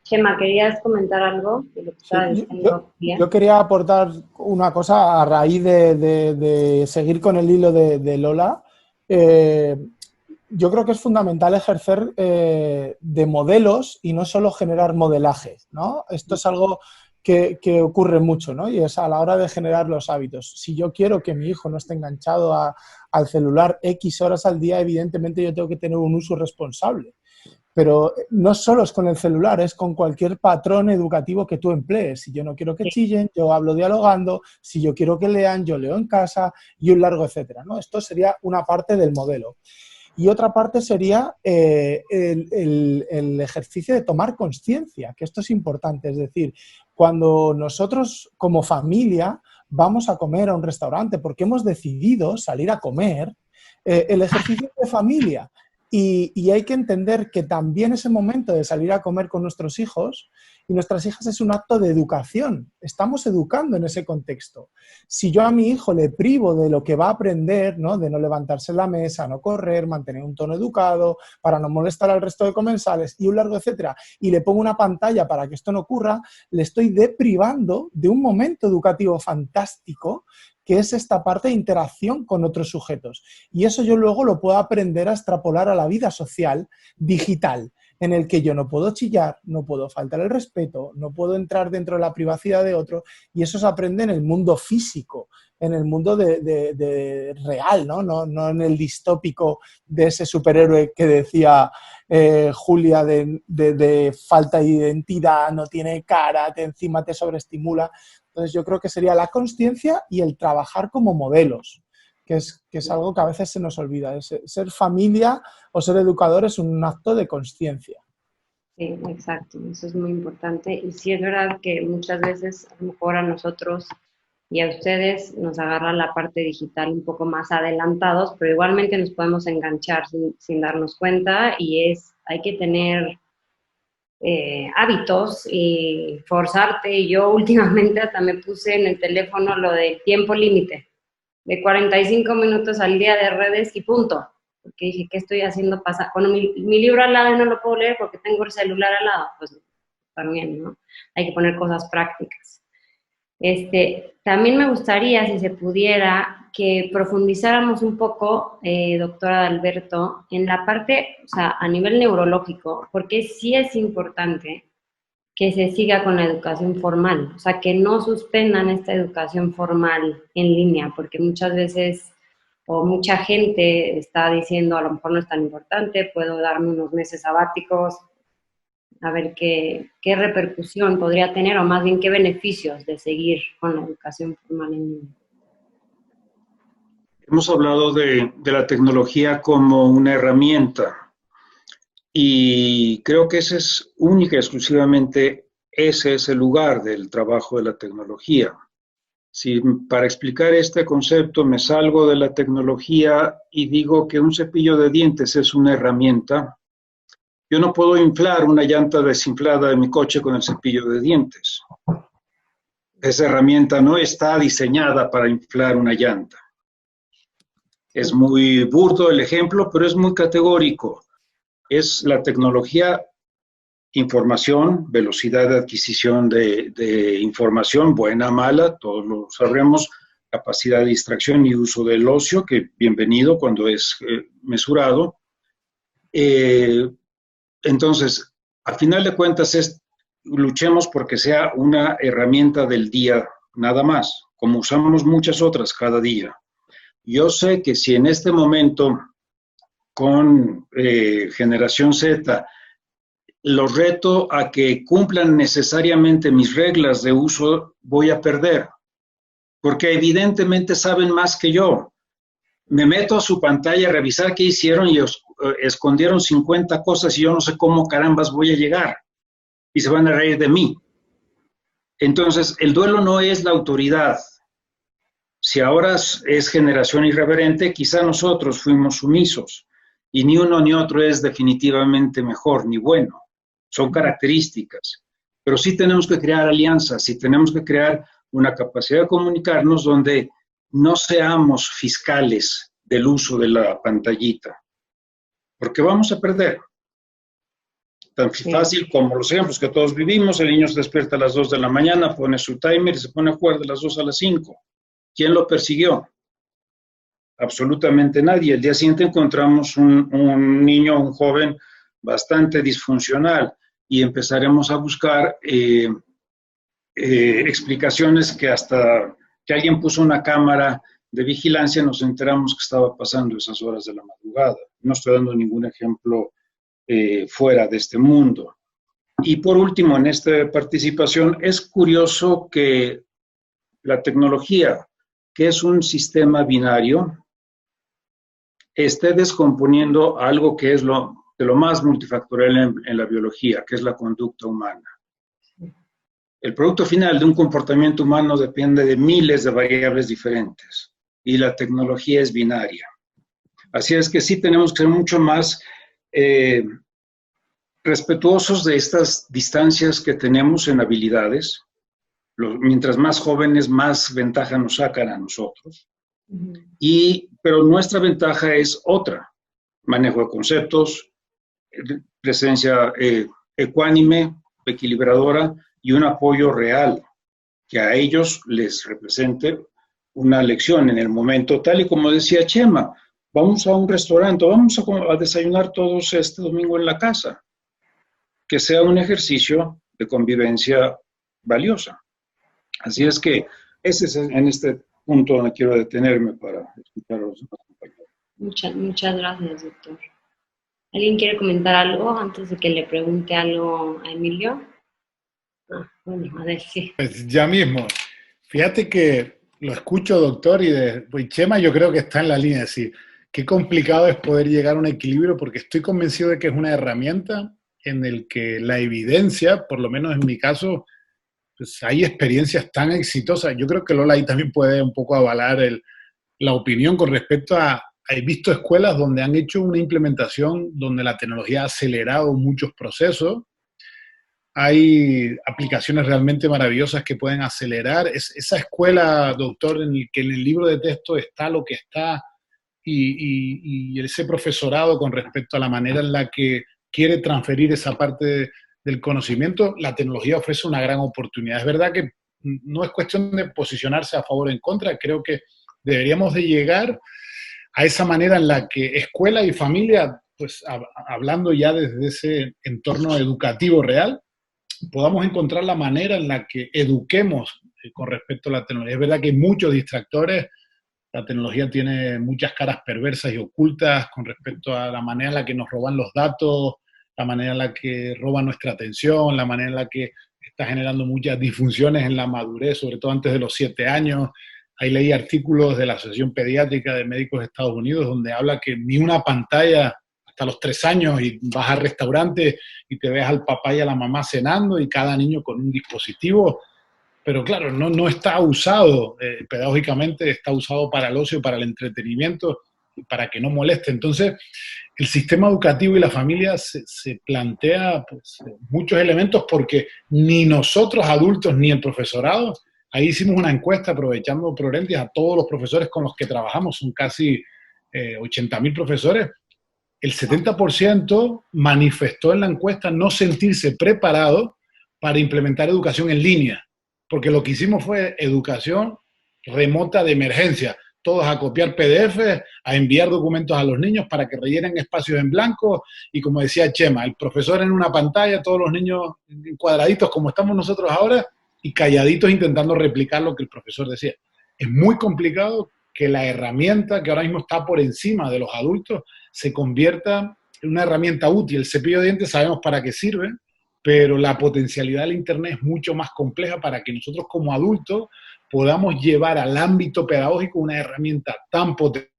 Speaker 8: Chema, ¿querías comentar algo de lo que estaba diciendo?
Speaker 13: Yo quería aportar una cosa a raíz de seguir con el hilo de Lola. Yo creo que es fundamental ejercer de modelos y no solo generar modelajes, ¿no? Esto es algo que ocurre mucho, ¿no? Y es a la hora de generar los hábitos. Si yo quiero que mi hijo no esté enganchado al celular X horas al día, evidentemente yo tengo que tener un uso responsable. Pero no solo es con el celular, es con cualquier patrón educativo que tú emplees. Si yo no quiero que chillen, yo hablo dialogando. Si yo quiero que lean, yo leo en casa y un largo etcétera, ¿no? Esto sería una parte del modelo. Y otra parte sería el ejercicio de tomar conciencia, que esto es importante. Es decir, cuando nosotros como familia vamos a comer a un restaurante porque hemos decidido salir a comer, el ejercicio de familia. Y hay que entender que también ese momento de salir a comer con nuestros hijos y nuestras hijas es un acto de educación. Estamos educando en ese contexto. Si yo a mi hijo le privo de lo que va a aprender, ¿no? De no levantarse en la mesa, no correr, mantener un tono educado, para no molestar al resto de comensales y un largo etcétera, y le pongo una pantalla para que esto no ocurra, le estoy deprivando de un momento educativo fantástico que es esta parte de interacción con otros sujetos. Y eso yo luego lo puedo aprender a extrapolar a la vida social digital. en el que yo no puedo chillar, no puedo faltar el respeto, no puedo entrar dentro de la privacidad de otro, y eso se aprende en el mundo físico, en el mundo de real, ¿no? No en el distópico de ese superhéroe que decía Julia de falta de identidad, no tiene cara, encima te sobreestimula. Entonces yo creo que sería la consciencia y el trabajar como modelos, que es algo que a veces se nos olvida. Ser familia o ser educador es un acto de consciencia.
Speaker 8: Sí, exacto, eso es muy importante. Y sí es verdad que muchas veces, a lo mejor a nosotros y a ustedes nos agarra la parte digital un poco más adelantados, pero igualmente nos podemos enganchar sin darnos cuenta, y hay que tener hábitos y forzarte. Yo últimamente hasta me puse en el teléfono lo del tiempo límite, de 45 minutos al día de redes y punto. Porque dije, ¿qué estoy haciendo? Con mi libro al lado y no lo puedo leer porque tengo el celular al lado. Pues también, ¿no? Hay que poner cosas prácticas. También me gustaría, si se pudiera, que profundizáramos un poco, doctora Alberto, en la parte, o sea, a nivel neurológico, porque sí es importante que se siga con la educación formal, o sea, que no suspendan esta educación formal en línea, porque muchas veces o mucha gente está diciendo, a lo mejor no es tan importante, puedo darme unos meses sabáticos, a ver qué repercusión podría tener, o más bien qué beneficios de seguir con la educación formal en línea.
Speaker 11: Hemos hablado de la tecnología como una herramienta, y creo que ese es única y exclusivamente, ese es el lugar del trabajo de la tecnología. Si para explicar este concepto me salgo de la tecnología y digo que un cepillo de dientes es una herramienta, yo no puedo inflar una llanta desinflada de mi coche con el cepillo de dientes. Esa herramienta no está diseñada para inflar una llanta. Es muy burdo el ejemplo, pero es muy categórico. Es la tecnología, información, velocidad de adquisición de información, buena, mala, todos lo sabremos, capacidad de distracción y uso del ocio, que bienvenido cuando es mesurado. Entonces, a final de cuentas, luchemos porque sea una herramienta del día, nada más, como usamos muchas otras cada día. Yo sé que si en este momento, con Generación Z, los reto a que cumplan necesariamente mis reglas de uso, voy a perder, porque evidentemente saben más que yo. Me meto a su pantalla a revisar qué hicieron y escondieron 50 cosas y yo no sé cómo carambas voy a llegar. Y se van a reír de mí. Entonces, el duelo no es la autoridad. Si ahora es generación irreverente, quizá nosotros fuimos sumisos. Y ni uno ni otro es definitivamente mejor ni bueno. Son características. Pero sí tenemos que crear alianzas, sí tenemos que crear una capacidad de comunicarnos donde no seamos fiscales del uso de la pantallita, porque vamos a perder. Tan fácil como los ejemplos que todos vivimos, el niño se despierta a las 2 de la mañana, pone su timer y se pone a jugar de las 2 a las 5. ¿Quién lo persiguió? Absolutamente nadie. El día siguiente encontramos un niño, un joven bastante disfuncional y empezaremos a buscar explicaciones que hasta que alguien puso una cámara de vigilancia nos enteramos que estaba pasando esas horas de la madrugada. No estoy dando ningún ejemplo fuera de este mundo. Y por último, en esta participación, es curioso que la tecnología, que es un sistema binario, esté descomponiendo algo que es de lo más multifactorial en la biología, que es la conducta humana. El producto final de un comportamiento humano depende de miles de variables diferentes y la tecnología es binaria. Así es que sí tenemos que ser mucho más respetuosos de estas distancias que tenemos en habilidades. Mientras más jóvenes, más ventaja nos sacan a nosotros. Pero nuestra ventaja es otra: manejo de conceptos, presencia ecuánime, equilibradora y un apoyo real que a ellos les represente una lección en el momento, tal y como decía Chema. Vamos a un restaurante, vamos a desayunar todos este domingo en la casa. que sea un ejercicio de convivencia valiosa. Así es que ese es en este punto donde quiero detenerme para escuchar a los demás compañeros.
Speaker 8: Muchas gracias, doctor. ¿Alguien quiere comentar algo antes de que le pregunte algo a Emilio? Bueno, a ver, sí.
Speaker 12: Pues ya mismo. Fíjate que lo escucho, doctor, y Chema yo creo que está en la línea de decir, qué complicado es poder llegar a un equilibrio, porque estoy convencido de que es una herramienta en el que la evidencia, por lo menos en mi caso, pues hay experiencias tan exitosas. Yo creo que Lola ahí también puede un poco avalar la opinión con respecto a, he visto escuelas donde han hecho una implementación donde la tecnología ha acelerado muchos procesos. Hay aplicaciones realmente maravillosas que pueden acelerar. Esa escuela, doctor, en el que en el libro de texto está lo que está y ese profesorado con respecto a la manera en la que quiere transferir esa parte del conocimiento, la tecnología ofrece una gran oportunidad. Es verdad que no es cuestión de posicionarse a favor o en contra, creo que deberíamos de llegar a esa manera en la que escuela y familia, pues hablando ya desde ese entorno educativo real, podamos encontrar la manera en la que eduquemos con respecto a la tecnología. Es verdad que hay muchos distractores, la tecnología tiene muchas caras perversas y ocultas con respecto a la manera en la que nos roban los datos, la manera en la que roban nuestra atención, la manera en la que está generando muchas disfunciones en la madurez, sobre todo antes de los 7 años. Ahí leí artículos de la Asociación Pediátrica de Médicos de Estados Unidos donde habla que ni una pantalla hasta los 3 años, y vas al restaurante y te ves al papá y a la mamá cenando y cada niño con un dispositivo, pero claro, no está usado pedagógicamente, está usado para el ocio, para el entretenimiento, para que no moleste. Entonces, el sistema educativo y la familia se plantea pues, muchos elementos porque ni nosotros adultos ni el profesorado, ahí hicimos una encuesta aprovechando Progrentis a todos los profesores con los que trabajamos, son casi 80.000 profesores. El 70% manifestó en la encuesta no sentirse preparado para implementar educación en línea, porque lo que hicimos fue educación remota de emergencia, todos a copiar PDF, a enviar documentos a los niños para que rellenen espacios en blanco y, como decía Chema, el profesor en una pantalla, todos los niños cuadraditos como estamos nosotros ahora y calladitos intentando replicar lo que el profesor decía. Es muy complicado que la herramienta que ahora mismo está por encima de los adultos se convierta en una herramienta útil. El cepillo de dientes sabemos para qué sirve, pero la potencialidad del Internet es mucho más compleja para que nosotros como adultos podamos llevar al ámbito pedagógico una herramienta tan potente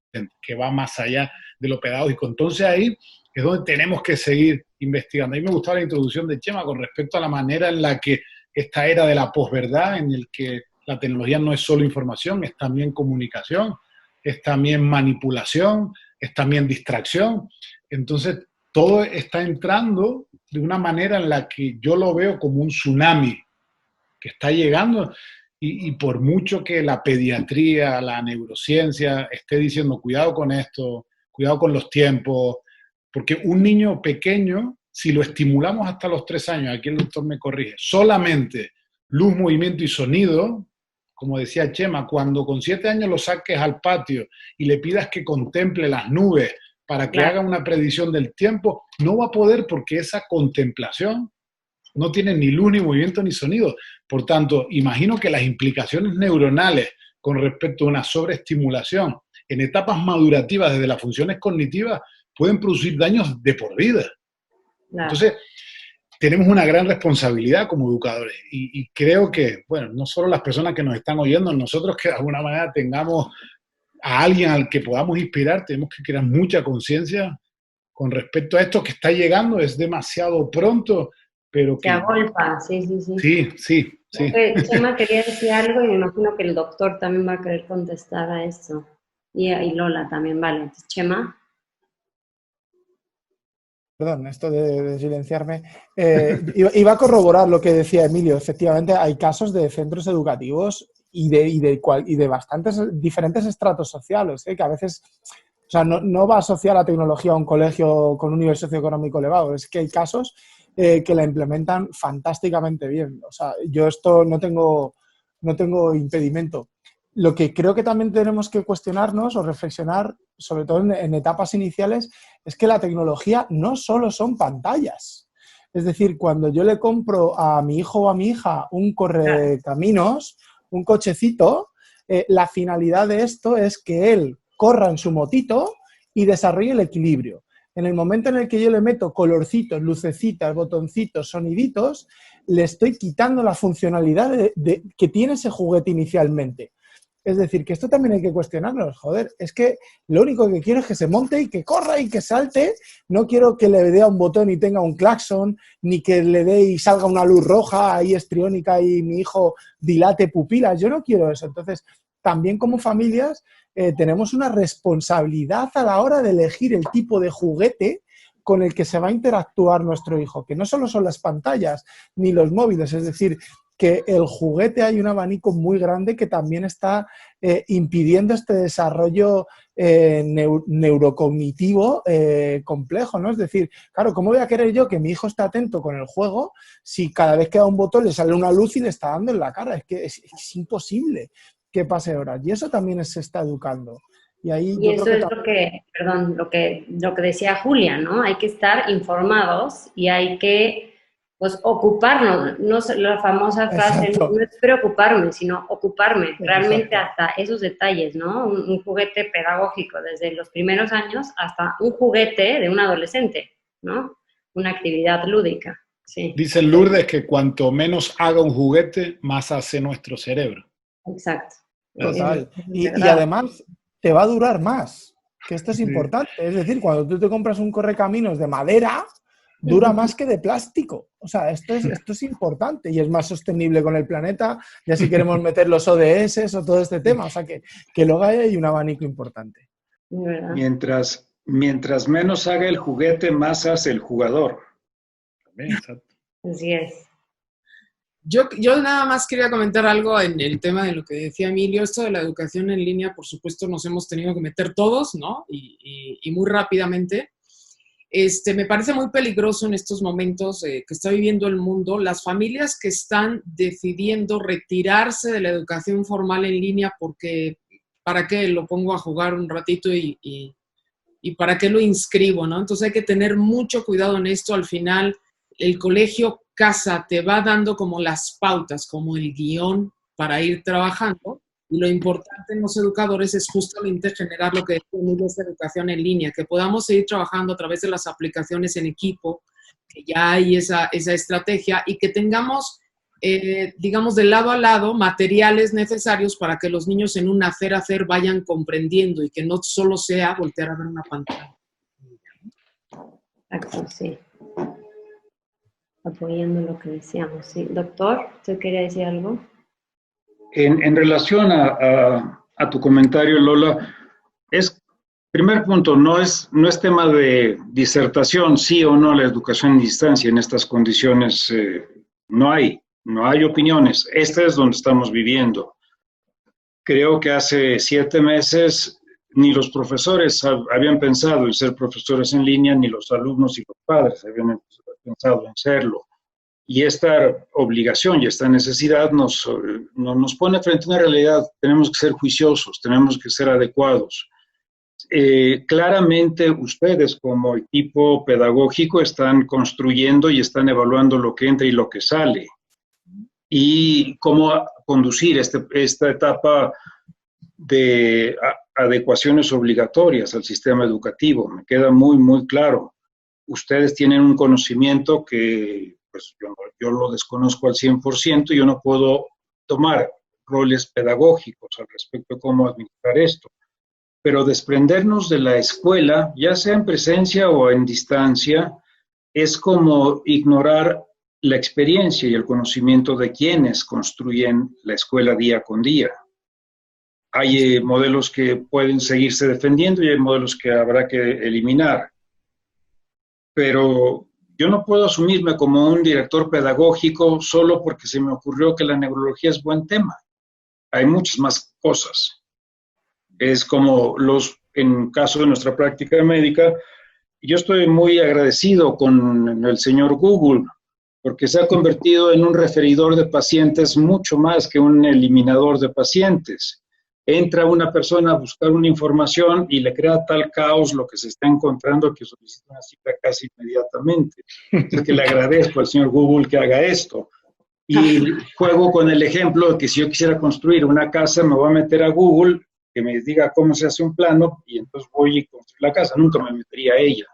Speaker 12: que va más allá de lo pedagógico. Entonces ahí es donde tenemos que seguir investigando. A mí me gustaba la introducción de Chema con respecto a la manera en la que esta era de la posverdad, en el que la tecnología no es solo información, es también comunicación, es también manipulación, es también distracción. Entonces, todo está entrando de una manera en la que yo lo veo como un tsunami que está llegando y por mucho que la pediatría, la neurociencia esté diciendo cuidado con esto, cuidado con los tiempos, porque un niño pequeño, si lo estimulamos hasta los 3 años, aquí el doctor me corrige, solamente luz, movimiento y sonido, como decía Chema, cuando con 7 años lo saques al patio y le pidas que contemple las nubes para que haga una predicción del tiempo, no va a poder porque esa contemplación no tiene ni luz, ni movimiento, ni sonido. Por tanto, imagino que las implicaciones neuronales con respecto a una sobreestimulación en etapas madurativas desde las funciones cognitivas pueden producir daños de por vida. Claro. Entonces, tenemos una gran responsabilidad como educadores y creo que, bueno, no solo las personas que nos están oyendo, nosotros que de alguna manera tengamos a alguien al que podamos inspirar, tenemos que crear mucha conciencia con respecto a esto que está llegando, es demasiado pronto, pero que...
Speaker 8: Se agolpa, sí.
Speaker 12: Sí.
Speaker 8: Chema quería decir algo y me imagino que el doctor también va a querer contestar a eso. Y Lola también, vale. Entonces, Chema...
Speaker 13: Perdón, esto de silenciarme. Iba a corroborar lo que decía Emilio. Efectivamente, hay casos de centros educativos y de bastantes diferentes estratos sociales, que a veces, o sea, no va a asociar la tecnología a un colegio con un nivel socioeconómico elevado. Es que hay casos que la implementan fantásticamente bien. O sea, yo esto no tengo impedimento. Lo que creo que también tenemos que cuestionarnos o reflexionar, sobre todo en etapas iniciales, es que la tecnología no solo son pantallas. Es decir, cuando yo le compro a mi hijo o a mi hija un correcaminos, un cochecito, la finalidad de esto es que él corra en su motito y desarrolle el equilibrio. En el momento en el que yo le meto colorcitos, lucecitas, botoncitos, soniditos, le estoy quitando la funcionalidad que tiene ese juguete inicialmente. Es decir, que esto también hay que cuestionarlo. Joder, es que lo único que quiero es que se monte y que corra y que salte. No quiero que le dé a un botón y tenga un claxon, ni que le dé y salga una luz roja ahí estriónica y mi hijo dilate pupilas. Yo no quiero eso. Entonces, también como familias tenemos una responsabilidad a la hora de elegir el tipo de juguete con el que se va a interactuar nuestro hijo, que no solo son las pantallas ni los móviles, es decir, que el juguete hay un abanico muy grande que también está impidiendo este desarrollo neurocognitivo complejo, ¿no? Es decir, claro, ¿cómo voy a querer yo que mi hijo esté atento con el juego si cada vez que da un botón le sale una luz y le está dando en la cara? Es que es imposible que pase horas. Y eso también se está educando. Y ahí
Speaker 8: y eso es lo que decía Julia, ¿no? Hay que estar informados y hay que pues ocuparnos, no la famosa frase, no es preocuparme, sino ocuparme, realmente hasta esos detalles, ¿no? Un juguete pedagógico desde los primeros años hasta un juguete de un adolescente, ¿no? Una actividad lúdica, sí.
Speaker 12: Dice Lourdes que cuanto menos haga un juguete, más hace nuestro cerebro.
Speaker 8: Exacto.
Speaker 13: Total. Y además te va a durar más, que esto es importante. Es decir, cuando tú te compras un correcaminos de madera, dura más que de plástico. O sea, esto es importante y es más sostenible con el planeta, ya si queremos meter los ODS o todo este tema. O sea, que luego hay un abanico importante.
Speaker 11: Mientras menos haga el juguete, más hace el jugador.
Speaker 12: Exacto.
Speaker 8: Así es.
Speaker 9: Yo nada más quería comentar algo en el tema de lo que decía Emilio. Esto de la educación en línea, por supuesto, nos hemos tenido que meter todos, ¿no? Y muy rápidamente. Me parece muy peligroso en estos momentos que está viviendo el mundo, las familias que están decidiendo retirarse de la educación formal en línea porque, ¿para qué lo pongo a jugar un ratito y para qué lo inscribo, ¿no? Entonces hay que tener mucho cuidado en esto. Al final, el colegio casa te va dando como las pautas, como el guión para ir trabajando. Y lo importante en los educadores es justamente generar lo que decía esa educación en línea, que podamos seguir trabajando a través de las aplicaciones en equipo, que ya hay esa estrategia, y que tengamos, digamos, de lado a lado, materiales necesarios para que los niños en un hacer vayan comprendiendo y que no solo sea voltear a ver una pantalla.
Speaker 8: Exacto, sí. Apoyando lo que decíamos, sí. Doctor, ¿usted quería decir algo?
Speaker 11: En relación a tu comentario, Lola, primer punto, no es tema de disertación, sí o no la educación en distancia. En estas condiciones no hay opiniones. Esta es donde estamos viviendo. Creo que hace 7 meses ni los profesores habían pensado en ser profesores en línea, ni los alumnos y los padres habían pensado en serlo. Y esta obligación y esta necesidad nos pone frente a una realidad. Tenemos que ser juiciosos, tenemos que ser adecuados. Claramente ustedes como equipo pedagógico están construyendo y están evaluando lo que entra y lo que sale. Y cómo conducir esta etapa de adecuaciones obligatorias al sistema educativo. Me queda muy, muy claro. Ustedes tienen un conocimiento que pues yo lo desconozco al 100%, yo no puedo tomar roles pedagógicos al respecto de cómo administrar esto. Pero desprendernos de la escuela, ya sea en presencia o en distancia, es como ignorar la experiencia y el conocimiento de quienes construyen la escuela día con día. Hay modelos que pueden seguirse defendiendo y hay modelos que habrá que eliminar. Pero yo no puedo asumirme como un director pedagógico solo porque se me ocurrió que la neurología es buen tema. Hay muchas más cosas. Es como en caso de nuestra práctica médica, yo estoy muy agradecido con el señor Google, porque se ha convertido en un referidor de pacientes mucho más que un eliminador de pacientes. entra una persona a buscar una información y le crea tal caos lo que se está encontrando que solicita una cita casi inmediatamente. Entonces, que le agradezco al señor Google que haga esto. Y juego con el ejemplo de que si yo quisiera construir una casa, me voy a meter a Google, que me diga cómo se hace un plano, y entonces voy y construir la casa. Nunca me metería a ella.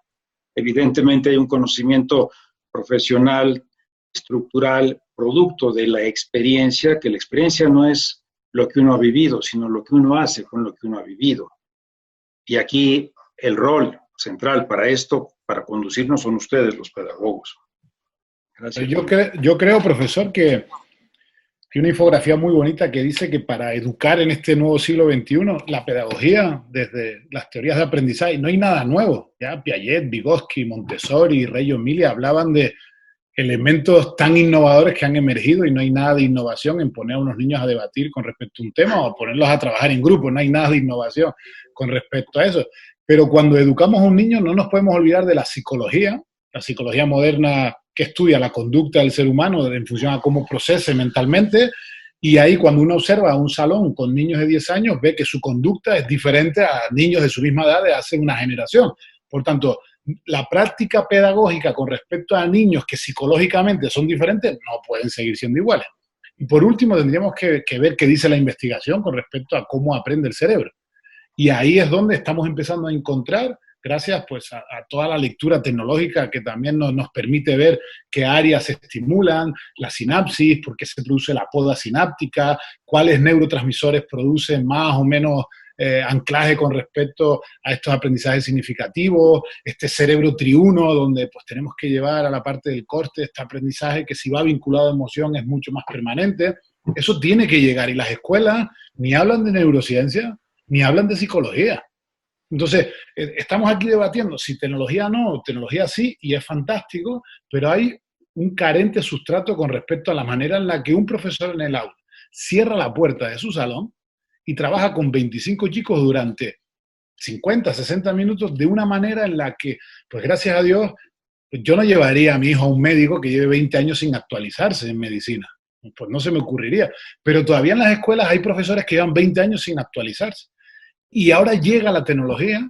Speaker 11: Evidentemente hay un conocimiento profesional, estructural, producto de la experiencia, que la experiencia no es lo que uno ha vivido, sino lo que uno hace con lo que uno ha vivido. Y aquí el rol central para esto, para conducirnos, son ustedes, los pedagogos. Gracias.
Speaker 12: Yo creo, profesor, que una infografía muy bonita que dice que para educar en este nuevo siglo XXI, la pedagogía, desde las teorías de aprendizaje, no hay nada nuevo. Ya Piaget, Vygotsky, Montessori, Reggio Emilia hablaban de elementos tan innovadores que han emergido y no hay nada de innovación en poner a unos niños a debatir con respecto a un tema o ponerlos a trabajar en grupo, no hay nada de innovación con respecto a eso. Pero cuando educamos a un niño no nos podemos olvidar de la psicología moderna que estudia la conducta del ser humano en función a cómo procese mentalmente, y ahí cuando uno observa un salón con niños de 10 años ve que su conducta es diferente a niños de su misma edad de hace una generación. Por tanto, la práctica pedagógica con respecto a niños que psicológicamente son diferentes no pueden seguir siendo iguales. Y por último, tendríamos que ver qué dice la investigación con respecto a cómo aprende el cerebro. Y ahí es donde estamos empezando a encontrar, gracias pues a toda la lectura tecnológica que también nos permite ver qué áreas se estimulan, la sinapsis, por qué se produce la poda sináptica, cuáles neurotransmisores producen más o menos anclaje con respecto a estos aprendizajes significativos, este cerebro triuno donde pues tenemos que llevar a la parte del corte este aprendizaje que si va vinculado a emoción es mucho más permanente. Eso tiene que llegar y las escuelas ni hablan de neurociencia ni hablan de psicología. Entonces, estamos aquí debatiendo si tecnología no, tecnología sí, y es fantástico, pero hay un carente sustrato con respecto a la manera en la que un profesor en el aula cierra la puerta de su salón y trabaja con 25 chicos durante 50, 60 minutos de una manera en la que, pues gracias a Dios, yo no llevaría a mi hijo a un médico que lleve 20 años sin actualizarse en medicina. Pues no se me ocurriría. Pero todavía en las escuelas hay profesores que llevan 20 años sin actualizarse. Y ahora llega la tecnología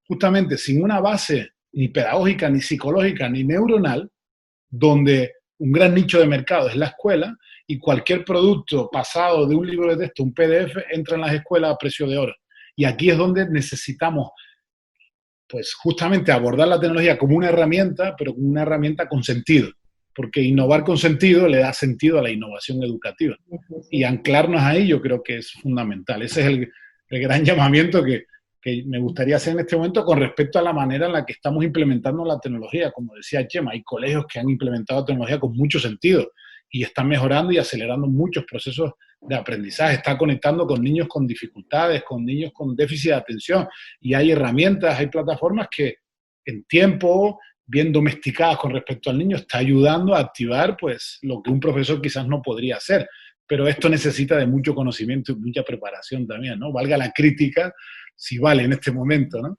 Speaker 12: justamente sin una base ni pedagógica, ni psicológica, ni neuronal, donde un gran nicho de mercado es la escuela y cualquier producto pasado de un libro de texto, un PDF, entra en las escuelas a precio de oro. Y aquí es donde necesitamos, pues justamente abordar la tecnología como una herramienta, pero como una herramienta con sentido, porque innovar con sentido le da sentido a la innovación educativa. Y anclarnos ahí yo creo que es fundamental. Ese es el gran llamamiento que me gustaría hacer en este momento con respecto a la manera en la que estamos implementando la tecnología. Como decía Chema, hay colegios que han implementado tecnología con mucho sentido y están mejorando y acelerando muchos procesos de aprendizaje. Está conectando con niños con dificultades, con niños con déficit de atención, y hay herramientas, hay plataformas que en tiempo, bien domesticadas con respecto al niño, está ayudando a activar pues lo que un profesor quizás no podría hacer. Pero esto necesita de mucho conocimiento y mucha preparación también, ¿no? Valga la crítica, si vale en este momento, ¿no?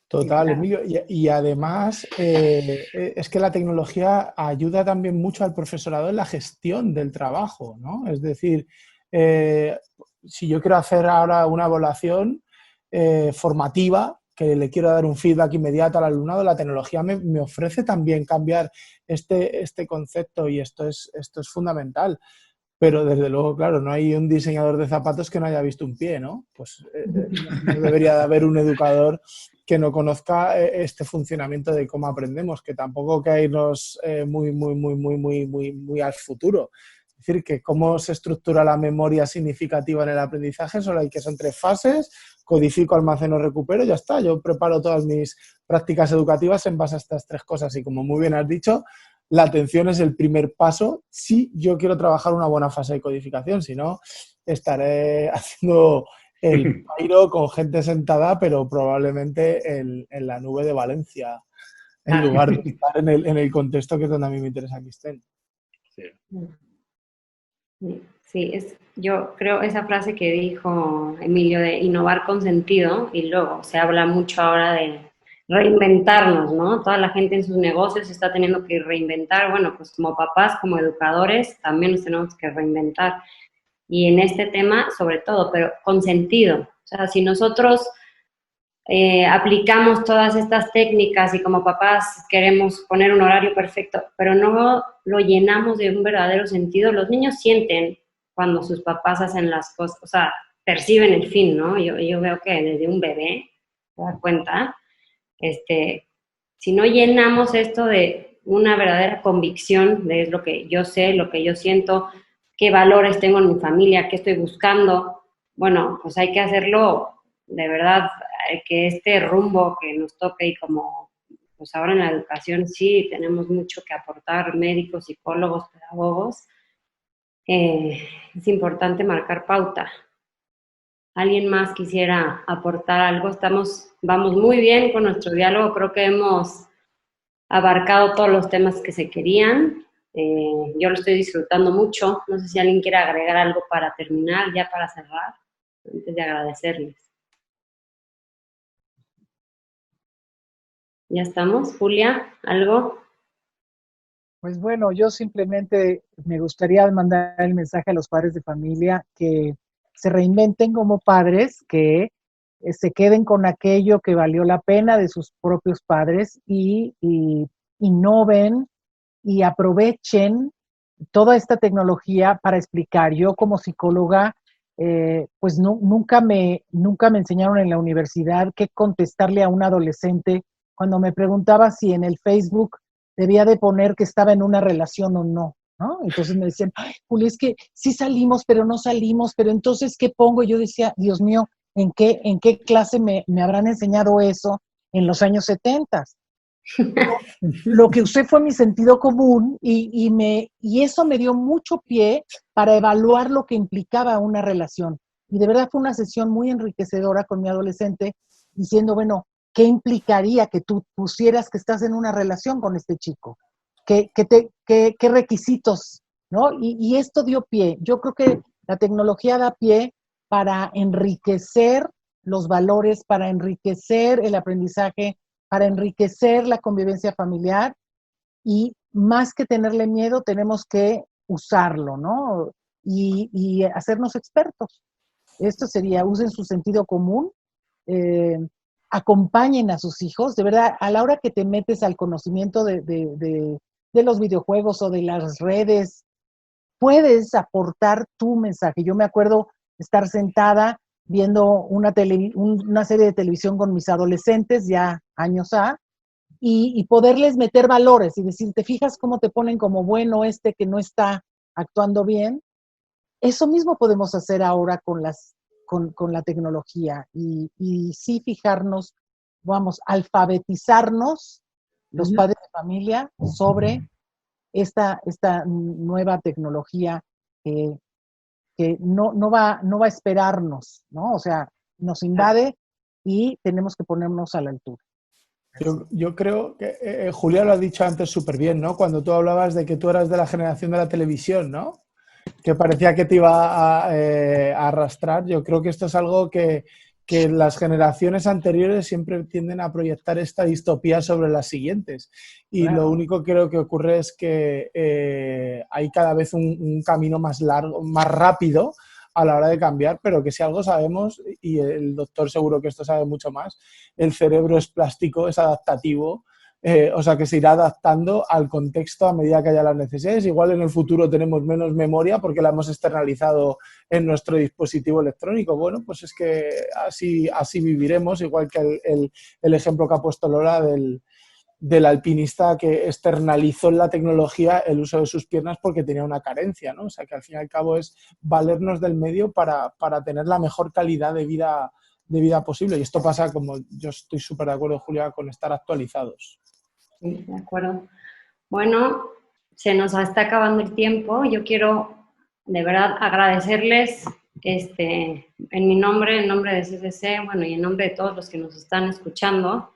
Speaker 13: Total, Emilio. Y además es que la tecnología ayuda también mucho al profesorado en la gestión del trabajo, ¿no? Es decir, si yo quiero hacer ahora una evaluación formativa, que le quiero dar un feedback inmediato al alumnado, la tecnología me ofrece también cambiar este concepto y esto es fundamental. Pero desde luego, claro, no hay un diseñador de zapatos que no haya visto un pie, ¿no? Pues no debería de haber un educador que no conozca este funcionamiento de cómo aprendemos, que tampoco hay que irnos muy al futuro. Es decir, que cómo se estructura la memoria significativa en el aprendizaje, solo hay que son 3 fases: codifico, almaceno, recupero, ya está. Yo preparo todas mis prácticas educativas en base a estas 3 cosas y, como muy bien has dicho, la atención es el primer paso si yo quiero trabajar una buena fase de codificación. Si no, estaré haciendo el pairo con gente sentada, pero probablemente en la nube de Valencia, en lugar de estar en el contexto que es donde a mí me interesa que estén.
Speaker 8: Sí, yo creo esa frase que dijo Emilio de innovar con sentido, y luego se habla mucho ahora de reinventarnos, ¿no? Toda la gente en sus negocios está teniendo que reinventar. Bueno, pues como papás, como educadores, también nos tenemos que reinventar. y en este tema sobre todo, pero con sentido. O sea, si nosotros aplicamos todas estas técnicas y como papás queremos poner un horario perfecto, pero no lo llenamos de un verdadero sentido, los niños sienten cuando sus papás hacen las cosas, o sea, perciben el fin, ¿no? Yo veo que desde un bebé, te das cuenta, si no llenamos esto de una verdadera convicción de lo que yo sé, lo que yo siento, qué valores tengo en mi familia, qué estoy buscando, bueno, pues hay que hacerlo de verdad, que este rumbo que nos toque y como pues ahora en la educación sí tenemos mucho que aportar, médicos, psicólogos, pedagogos, es importante marcar pauta. ¿Alguien más quisiera aportar algo? Vamos muy bien con nuestro diálogo, creo que hemos abarcado todos los temas que se querían. Yo lo estoy disfrutando mucho. No sé si alguien quiere agregar algo para terminar, ya para cerrar, antes de agradecerles. ¿Ya estamos? Julia, ¿algo?
Speaker 10: Pues bueno, yo simplemente me gustaría mandar el mensaje a los padres de familia que se reinventen como padres, que se queden con aquello que valió la pena de sus propios padres y innoven y aprovechen toda esta tecnología para explicar. Yo como psicóloga, pues nunca me enseñaron en la universidad qué contestarle a un adolescente cuando me preguntaba si en el Facebook debía de poner que estaba en una relación o no, ¿no? Entonces me decían, ay, Juli, es que sí salimos, pero no salimos, pero entonces, ¿qué pongo? Yo decía, Dios mío, ¿en qué clase me habrán enseñado eso en los años 70? Lo que usé fue mi sentido común y eso me dio mucho pie para evaluar lo que implicaba una relación. Y de verdad fue una sesión muy enriquecedora con mi adolescente, diciendo, bueno, ¿qué implicaría que tú pusieras que estás en una relación con este chico? ¿Qué requisitos? ¿No? Y esto dio pie. Yo creo que la tecnología da pie para enriquecer los valores, para enriquecer el aprendizaje, para enriquecer la convivencia familiar y más que tenerle miedo, tenemos que usarlo, ¿no? Y hacernos expertos. Esto sería, usen su sentido común, acompañen a sus hijos, de verdad, a la hora que te metes al conocimiento de los videojuegos o de las redes, puedes aportar tu mensaje. Yo me acuerdo estar sentada viendo una serie de televisión con mis adolescentes, ya años y poderles meter valores y decir, ¿te fijas cómo te ponen como bueno que no está actuando bien? Eso mismo podemos hacer ahora con la tecnología y sí fijarnos, vamos, alfabetizarnos los padres de familia sobre esta nueva tecnología que no va a esperarnos, ¿no? O sea, nos invade y tenemos que ponernos a la altura.
Speaker 13: Yo creo que Julia lo ha dicho antes súper bien, ¿no? Cuando tú hablabas de que tú eras de la generación de la televisión, ¿no? Que parecía que te iba a arrastrar. Yo creo que esto es algo que las generaciones anteriores siempre tienden a proyectar esta distopía sobre las siguientes. Y claro, lo único que creo que ocurre es que hay cada vez un camino más largo, más rápido a la hora de cambiar, pero que si algo sabemos, y el doctor seguro que esto sabe mucho más, el cerebro es plástico, es adaptativo, o sea que se irá adaptando al contexto a medida que haya las necesidades. Igual en el futuro tenemos menos memoria porque la hemos externalizado en nuestro dispositivo electrónico. Bueno, pues es que así viviremos, igual que el ejemplo que ha puesto Lola del alpinista que externalizó en la tecnología el uso de sus piernas porque tenía una carencia, ¿no? O sea que al fin y al cabo es valernos del medio para tener la mejor calidad de vida posible. Y esto pasa, como yo estoy súper de acuerdo, Julia, con estar actualizados.
Speaker 8: Sí, de acuerdo. Bueno, se nos está acabando el tiempo. Yo quiero de verdad agradecerles en mi nombre, en nombre de CCC, bueno, y en nombre de todos los que nos están escuchando.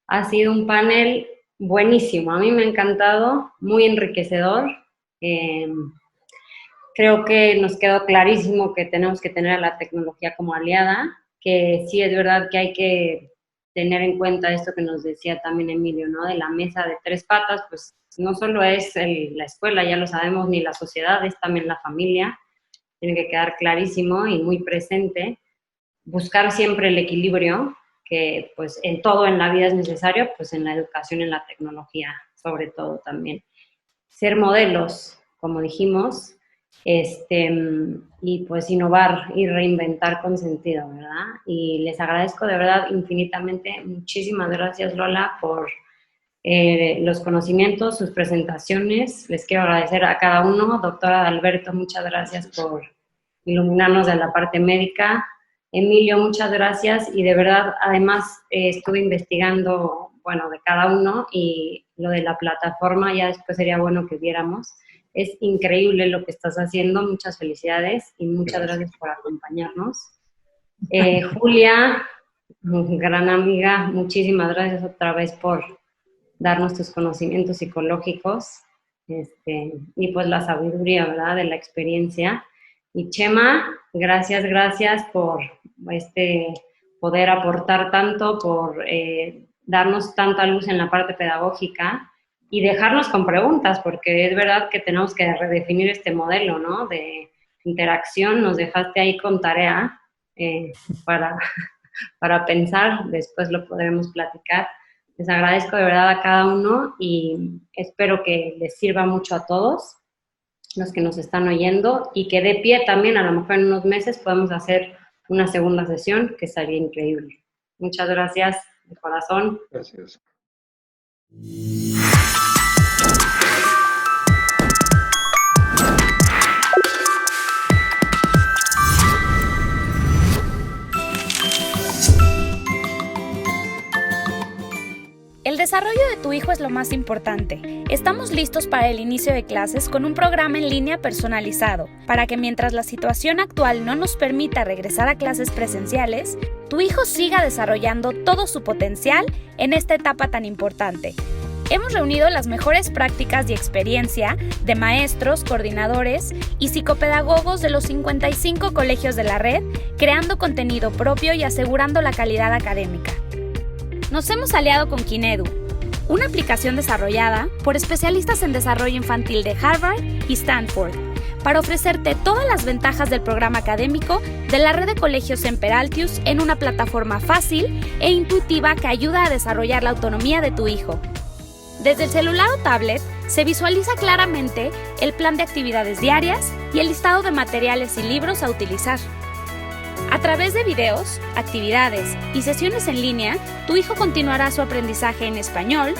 Speaker 8: Ha sido un panel buenísimo. A mí me ha encantado, muy enriquecedor. Creo que nos quedó clarísimo que tenemos que tener a la tecnología como aliada, que sí es verdad que hay que tener en cuenta esto que nos decía también Emilio, ¿no? De la mesa de tres patas, pues no solo es la escuela, ya lo sabemos, ni la sociedad, es también la familia. tiene que quedar clarísimo y muy presente. Buscar siempre el equilibrio, que pues en todo en la vida es necesario, pues en la educación y en la tecnología sobre todo también. Ser modelos, como dijimos, y pues innovar y reinventar con sentido, ¿verdad? Y les agradezco de verdad infinitamente. Muchísimas gracias, Lola, por los conocimientos, sus presentaciones. Les quiero agradecer a cada uno. Doctora Alberto, muchas gracias por iluminarnos de la parte médica. Emilio, muchas gracias. Y de verdad, además, estuve investigando, bueno, de cada uno, y lo de la plataforma ya después sería bueno que viéramos. Es increíble lo que estás haciendo. Muchas felicidades y muchas gracias por acompañarnos. Julia, gran amiga, muchísimas gracias otra vez por darnos tus conocimientos psicológicos, y pues la sabiduría, ¿verdad?, de la experiencia. Y Chema, gracias por poder aportar tanto, por darnos tanta luz en la parte pedagógica y dejarnos con preguntas, porque es verdad que tenemos que redefinir este modelo, ¿no?, de interacción. Nos dejaste ahí con tarea para pensar, después lo podremos platicar. Les agradezco de verdad a cada uno y espero que les sirva mucho a todos los que nos están oyendo y que de pie también, a lo mejor en unos meses podemos hacer una segunda sesión, que sería increíble. Muchas gracias de corazón.
Speaker 11: Gracias.
Speaker 1: El desarrollo de tu hijo es lo más importante. Estamos listos para el inicio de clases con un programa en línea personalizado, para que mientras la situación actual no nos permita regresar a clases presenciales, tu hijo siga desarrollando todo su potencial en esta etapa tan importante. Hemos reunido las mejores prácticas y experiencia de maestros, coordinadores y psicopedagogos de los 55 colegios de la red, creando contenido propio y asegurando la calidad académica. Nos hemos aliado con Kinedu, una aplicación desarrollada por especialistas en desarrollo infantil de Harvard y Stanford, para ofrecerte todas las ventajas del programa académico de la red de colegios Semper Altius en una plataforma fácil e intuitiva que ayuda a desarrollar la autonomía de tu hijo. Desde el celular o tablet se visualiza claramente el plan de actividades diarias y el listado de materiales y libros a utilizar. A través de videos, actividades y sesiones en línea, tu hijo continuará su aprendizaje en español,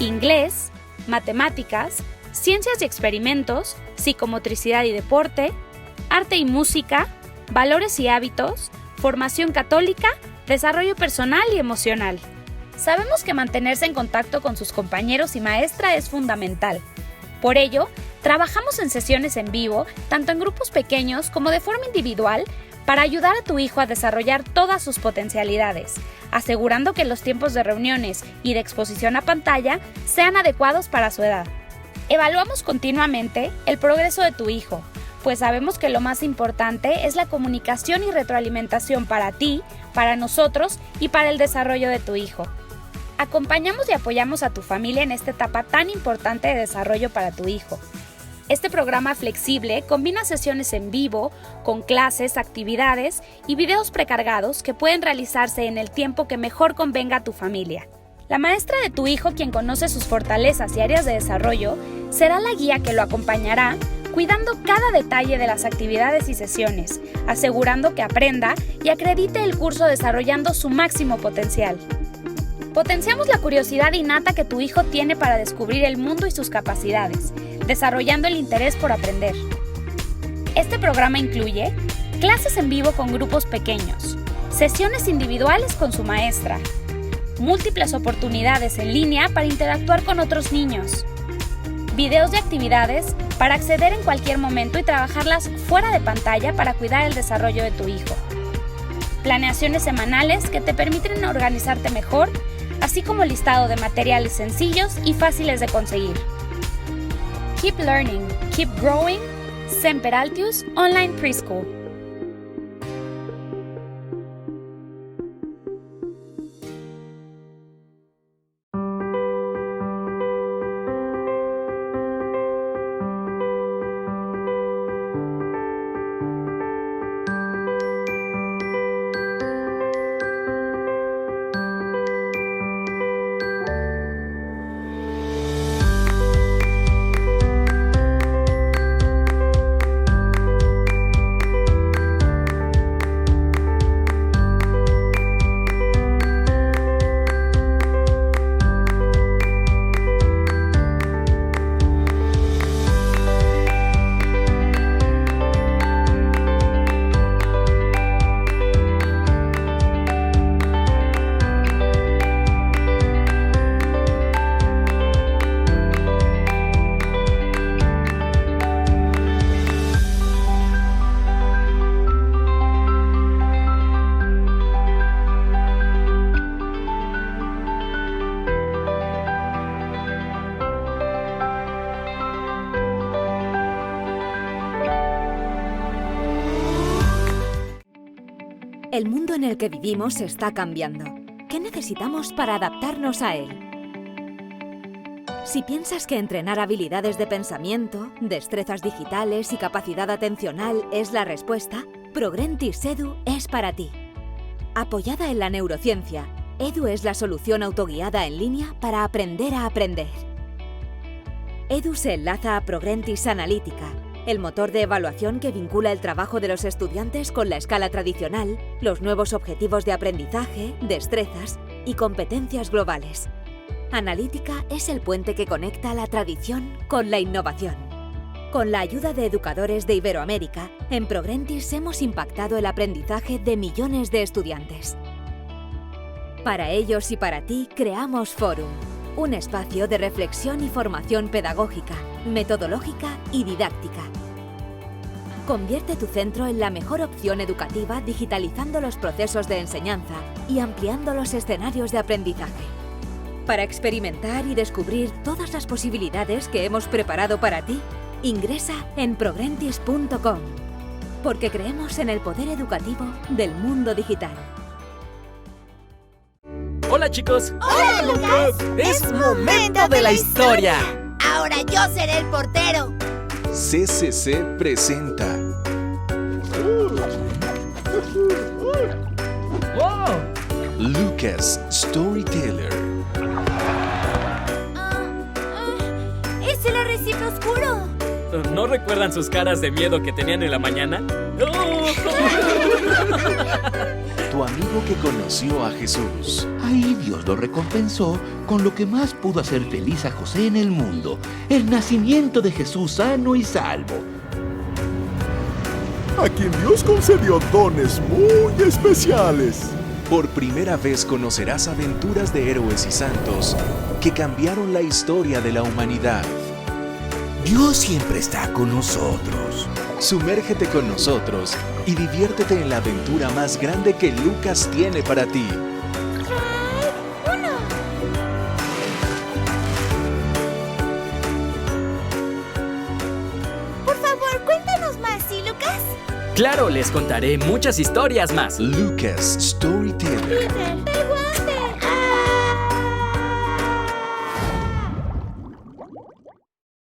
Speaker 1: inglés, matemáticas, ciencias y experimentos, psicomotricidad y deporte, arte y música, valores y hábitos, formación católica, desarrollo personal y emocional. Sabemos que mantenerse en contacto con sus compañeros y maestra es fundamental. Por ello, trabajamos en sesiones en vivo, tanto en grupos pequeños como de forma individual, para ayudar a tu hijo a desarrollar todas sus potencialidades, asegurando que los tiempos de reuniones y de exposición a pantalla sean adecuados para su edad. Evaluamos continuamente el progreso de tu hijo, pues sabemos que lo más importante es la comunicación y retroalimentación para ti, para nosotros y para el desarrollo de tu hijo. Acompañamos y apoyamos a tu familia en esta etapa tan importante de desarrollo para tu hijo. Este programa flexible combina sesiones en vivo, con clases, actividades y videos precargados que pueden realizarse en el tiempo que mejor convenga a tu familia. La maestra de tu hijo, quien conoce sus fortalezas y áreas de desarrollo, será la guía que lo acompañará, cuidando cada detalle de las actividades y sesiones, asegurando que aprenda y acredite el curso desarrollando su máximo potencial. Potenciamos la curiosidad innata que tu hijo tiene para descubrir el mundo y sus capacidades, desarrollando el interés por aprender. Este programa incluye clases en vivo con grupos pequeños, sesiones individuales con su maestra, múltiples oportunidades en línea para interactuar con otros niños, videos de actividades para acceder en cualquier momento y trabajarlas fuera de pantalla para cuidar el desarrollo de tu hijo, planeaciones semanales que te permiten organizarte mejor, así como listado de materiales sencillos y fáciles de conseguir. Keep learning, keep growing. Semper Altius Online Preschool.
Speaker 2: El mundo en el que vivimos está cambiando. ¿Qué necesitamos para adaptarnos a él? Si piensas que entrenar habilidades de pensamiento, destrezas digitales y capacidad atencional es la respuesta, Progrentis Edu es para ti. Apoyada en la neurociencia, Edu es la solución autoguiada en línea para aprender a aprender. Edu se enlaza a Progrentis Analítica, el motor de evaluación que vincula el trabajo de los estudiantes con la escala tradicional, los nuevos objetivos de aprendizaje, destrezas y competencias globales. Analítica es el puente que conecta la tradición con la innovación. Con la ayuda de educadores de Iberoamérica, en Progrentis hemos impactado el aprendizaje de millones de estudiantes. Para ellos y para ti creamos Forum, un espacio de reflexión y formación pedagógica, metodológica y didáctica. Convierte tu centro en la mejor opción educativa digitalizando los procesos de enseñanza y ampliando los escenarios de aprendizaje. Para experimentar y descubrir todas las posibilidades que hemos preparado para ti, ingresa en progrentis.com, porque creemos en el poder educativo del mundo digital.
Speaker 3: Hola chicos.
Speaker 4: ¡Hola, Lucas!
Speaker 3: Es momento de la historia.
Speaker 4: Ahora yo seré el portero.
Speaker 5: CCC presenta Lucas Storyteller.
Speaker 4: ¡Es el arrecife oscuro!
Speaker 3: ¿No recuerdan sus caras de miedo que tenían en la mañana?
Speaker 5: Tu amigo que conoció a Jesús.
Speaker 6: Ahí Dios lo recompensó con lo que más pudo hacer feliz a José en el mundo, el nacimiento de Jesús sano y salvo.
Speaker 7: A quien Dios concedió dones muy especiales.
Speaker 5: Por primera vez conocerás aventuras de héroes y santos que cambiaron la historia de la humanidad.
Speaker 14: Dios siempre está con nosotros.
Speaker 5: Sumérgete con nosotros y diviértete en la aventura más grande que Lucas tiene para ti.
Speaker 4: Por favor, cuéntanos más, ¿sí, Lucas?
Speaker 3: Claro, les contaré muchas historias más.
Speaker 5: Lucas Storyteller.
Speaker 4: Peter,